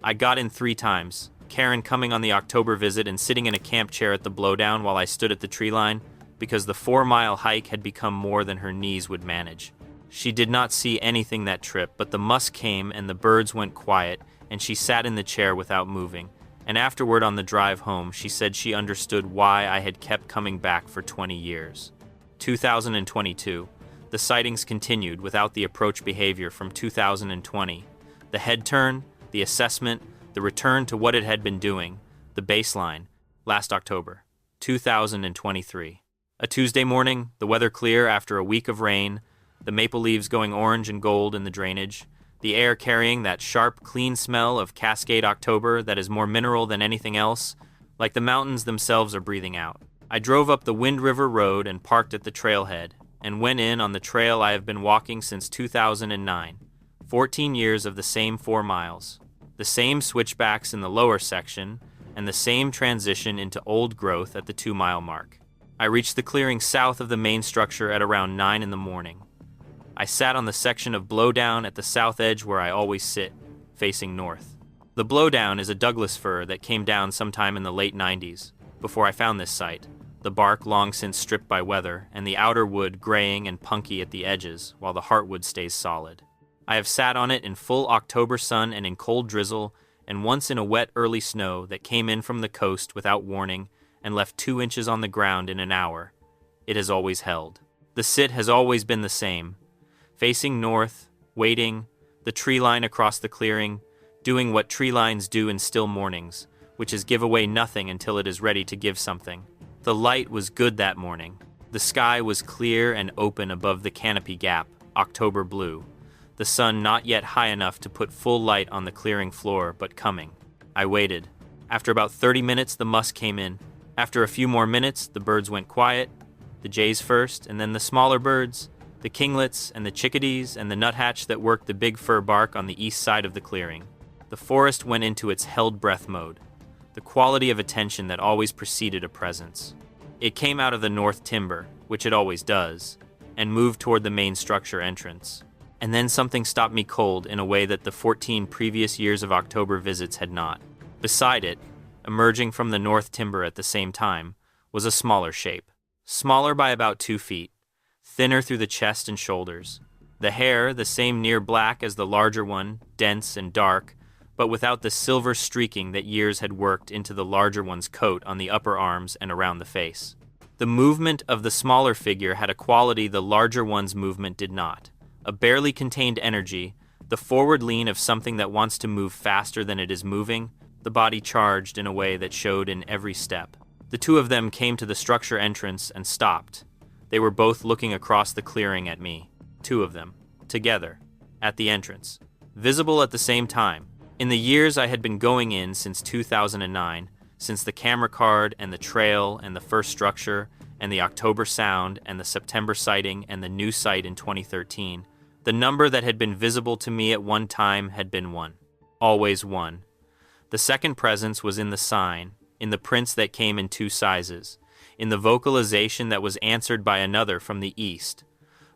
I got in 3 times, Karen coming on the October visit and sitting in a camp chair at the blowdown while I stood at the tree line, because the 4-mile hike had become more than her knees would manage. She did not see anything that trip, but the musk came and the birds went quiet, and she sat in the chair without moving. And afterward on the drive home, she said she understood why I had kept coming back for 20 years. 2022, the sightings continued without the approach behavior from 2020. The head turn, the assessment, the return to what it had been doing, the baseline, last October, 2023. A Tuesday morning, the weather clear after a week of rain, the maple leaves going orange and gold in the drainage, the air carrying that sharp, clean smell of Cascade October that is more mineral than anything else, like the mountains themselves are breathing out. I drove up the Wind River Road and parked at the trailhead, and went in on the trail I have been walking since 2009. 14 years of the same 4 miles. The same switchbacks in the lower section, and the same transition into old growth at the 2-mile mark. I reached the clearing south of the main structure at around 9 in the morning. I sat on the section of blowdown at the south edge where I always sit, facing north. The blowdown is a Douglas fir that came down sometime in the late 90s, before I found this site, the bark long since stripped by weather, and the outer wood graying and punky at the edges, while the heartwood stays solid. I have sat on it in full October sun and in cold drizzle, and once in a wet early snow that came in from the coast without warning and left 2 inches on the ground in an hour. It has always held. The sit has always been the same. Facing north, waiting, the tree line across the clearing, doing what tree lines do in still mornings, which is give away nothing until it is ready to give something. The light was good that morning. The sky was clear and open above the canopy gap, October blue. The sun not yet high enough to put full light on the clearing floor, but coming. I waited. After about 30 minutes, the musk came in. After a few more minutes, the birds went quiet, the jays first, and then the smaller birds, the kinglets and the chickadees and the nuthatch that worked the big fir bark on the east side of the clearing. The forest went into its held breath mode, the quality of attention that always preceded a presence. It came out of the north timber, which it always does, and moved toward the main structure entrance. And then something stopped me cold in a way that the 14 previous years of October visits had not. Beside it, emerging from the north timber at the same time, was a smaller shape. Smaller by about 2 feet, thinner through the chest and shoulders. The hair, the same near black as the larger one, dense and dark, but without the silver streaking that years had worked into the larger one's coat on the upper arms and around the face. The movement of the smaller figure had a quality the larger one's movement did not. A barely contained energy, the forward lean of something that wants to move faster than it is moving, the body charged in a way that showed in every step. The two of them came to the structure entrance and stopped. They were both looking across the clearing at me. Two of them, together, at the entrance, visible at the same time. In the years I had been going in since 2009, since the camera card and the trail and the first structure and the October sound and the September sighting and the new site in 2013, the number that had been visible to me at one time had been 1. Always 1. The second presence was in the sign, in the prints that came in 2 sizes, in the vocalization that was answered by another from the east,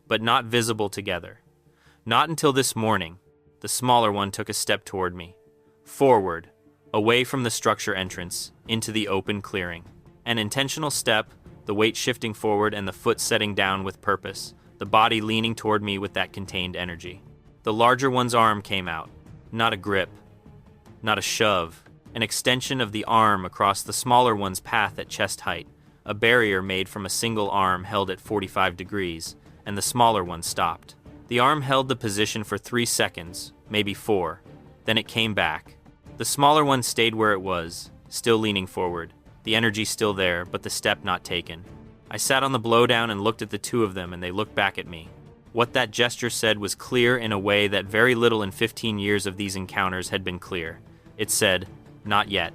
but not visible together. Not until this morning, the smaller one took a step toward me, forward, away from the structure entrance, into the open clearing. An intentional step, the weight shifting forward and the foot setting down with purpose, the body leaning toward me with that contained energy. The larger one's arm came out, not a grip, not a shove, an extension of the arm across the smaller one's path at chest height, a barrier made from a single arm held at 45 degrees, and the smaller one stopped. The arm held the position for 3 seconds, maybe 4. Then it came back. The smaller one stayed where it was, still leaning forward, the energy still there, but the step not taken. I sat on the blowdown and looked at the two of them, and they looked back at me. What that gesture said was clear in a way that very little in 15 years of these encounters had been clear. It said, "Not yet."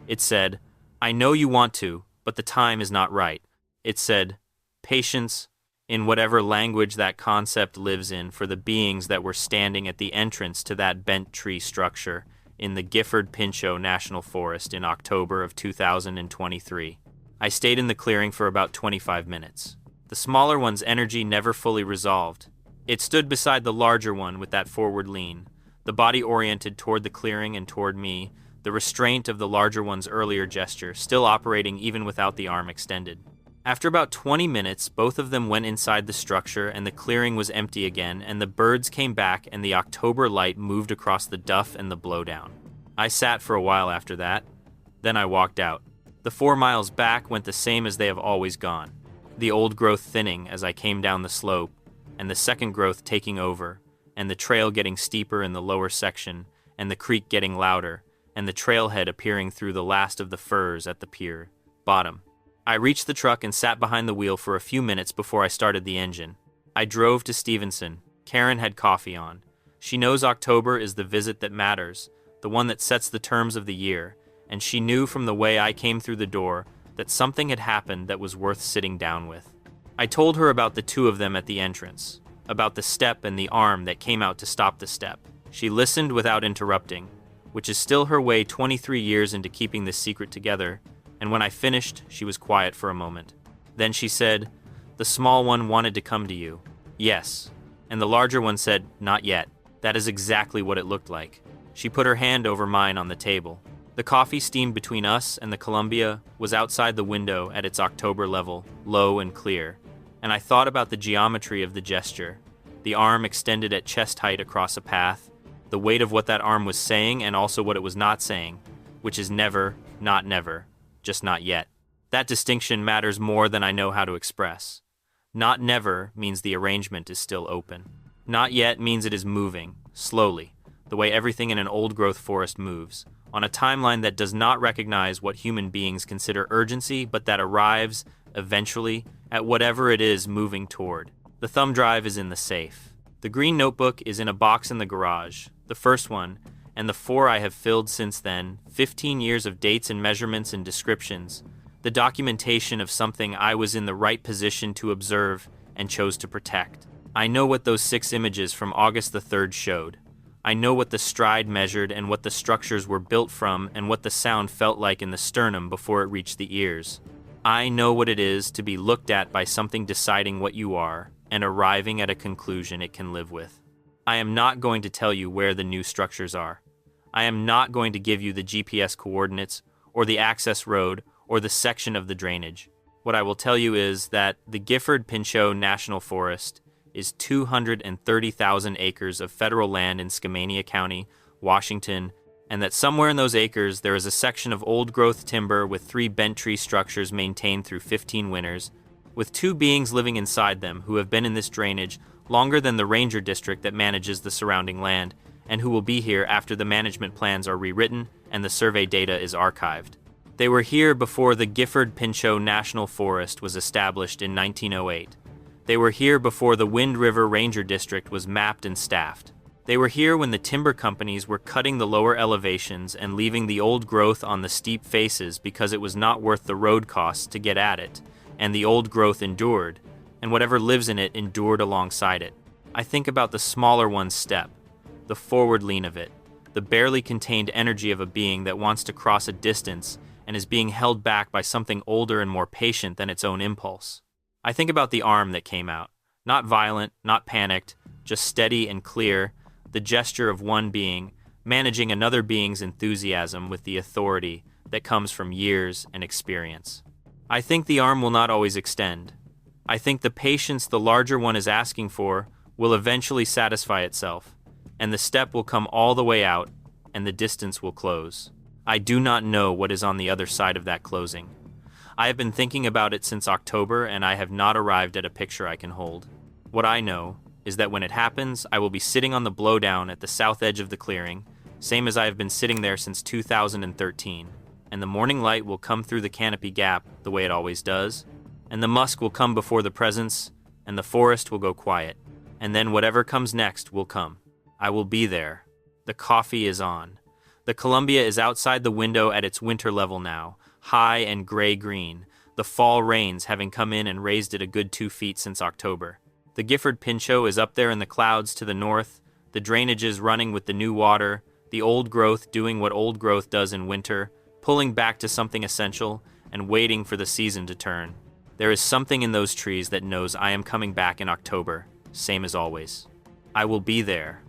It said, "I know you want to, but the time is not right." It said, "Patience," in whatever language that concept lives in, for the beings that were standing at the entrance to that bent tree structure in the Gifford Pinchot National Forest in October of 2023. I stayed in the clearing for about 25 minutes. The smaller one's energy never fully resolved. It stood beside the larger one with that forward lean, the body oriented toward the clearing and toward me, the restraint of the larger one's earlier gesture, still operating even without the arm extended. After about 20 minutes, both of them went inside the structure and the clearing was empty again, and the birds came back and the October light moved across the duff and the blowdown. I sat for a while after that. Then I walked out. The 4 miles back went the same as they have always gone. The old growth thinning as I came down the slope, and the second growth taking over, and the trail getting steeper in the lower section, and the creek getting louder, and the trailhead appearing through the last of the firs at the pier bottom. I reached the truck and sat behind the wheel for a few minutes before I started the engine. I drove to Stevenson. Karen had coffee on. She knows October is the visit that matters, the one that sets the terms of the year, and she knew from the way I came through the door that something had happened that was worth sitting down with. I told her about the two of them at the entrance, about the step and the arm that came out to stop the step. She listened without interrupting, which is still her way 23 years into keeping this secret together, and when I finished, she was quiet for a moment. Then she said, "The small one wanted to come to you." "Yes." And the larger one said, "Not yet." That is exactly what it looked like. She put her hand over mine on the table. The coffee steamed between us and the Columbia was outside the window at its October level, low and clear, and I thought about the geometry of the gesture, the arm extended at chest height across a path, the weight of what that arm was saying and also what it was not saying, which is never, not never, just not yet. That distinction matters more than I know how to express. Not never means the arrangement is still open. Not yet means it is moving, slowly, the way everything in an old-growth forest moves, on a timeline that does not recognize what human beings consider urgency, but that arrives, eventually, at whatever it is moving toward. The thumb drive is in the safe. The green notebook is in a box in the garage, the first one, and the 4 I have filled since then, 15 years of dates and measurements and descriptions, the documentation of something I was in the right position to observe and chose to protect. I know what those 6 images from August the 3rd showed. I know what the stride measured and what the structures were built from and what the sound felt like in the sternum before it reached the ears. I know what it is to be looked at by something deciding what you are and arriving at a conclusion it can live with. I am not going to tell you where the new structures are. I am not going to give you the GPS coordinates or the access road or the section of the drainage. What I will tell you is that the Gifford Pinchot National Forest is 230,000 acres of federal land in Skamania County, Washington, and that somewhere in those acres there is a section of old-growth timber with 3 bent tree structures maintained through 15 winters, with 2 beings living inside them who have been in this drainage longer than the Ranger district that manages the surrounding land, and who will be here after the management plans are rewritten and the survey data is archived. They were here before the Gifford Pinchot National Forest was established in 1908. They were here before the Wind River Ranger District was mapped and staffed. They were here when the timber companies were cutting the lower elevations and leaving the old growth on the steep faces because it was not worth the road costs to get at it, and the old growth endured, and whatever lives in it endured alongside it. I think about the smaller one's step, the forward lean of it, the barely contained energy of a being that wants to cross a distance and is being held back by something older and more patient than its own impulse. I think about the arm that came out, not violent, not panicked, just steady and clear, the gesture of one being, managing another being's enthusiasm with the authority that comes from years and experience. I think the arm will not always extend. I think the patience the larger one is asking for will eventually satisfy itself, and the step will come all the way out, and the distance will close. I do not know what is on the other side of that closing. I have been thinking about it since October, and I have not arrived at a picture I can hold. What I know is that when it happens, I will be sitting on the blowdown at the south edge of the clearing, same as I have been sitting there since 2013, and the morning light will come through the canopy gap the way it always does, and the musk will come before the presence, and the forest will go quiet, and then whatever comes next will come. I will be there. The coffee is on. The Columbia is outside the window at its winter level now, high and gray-green, the fall rains having come in and raised it a good 2 feet since October. The Gifford Pinchot is up there in the clouds to the north, the drainages running with the new water, the old growth doing what old growth does in winter, pulling back to something essential and waiting for the season to turn. There is something in those trees that knows I am coming back in October, same as always. I will be there.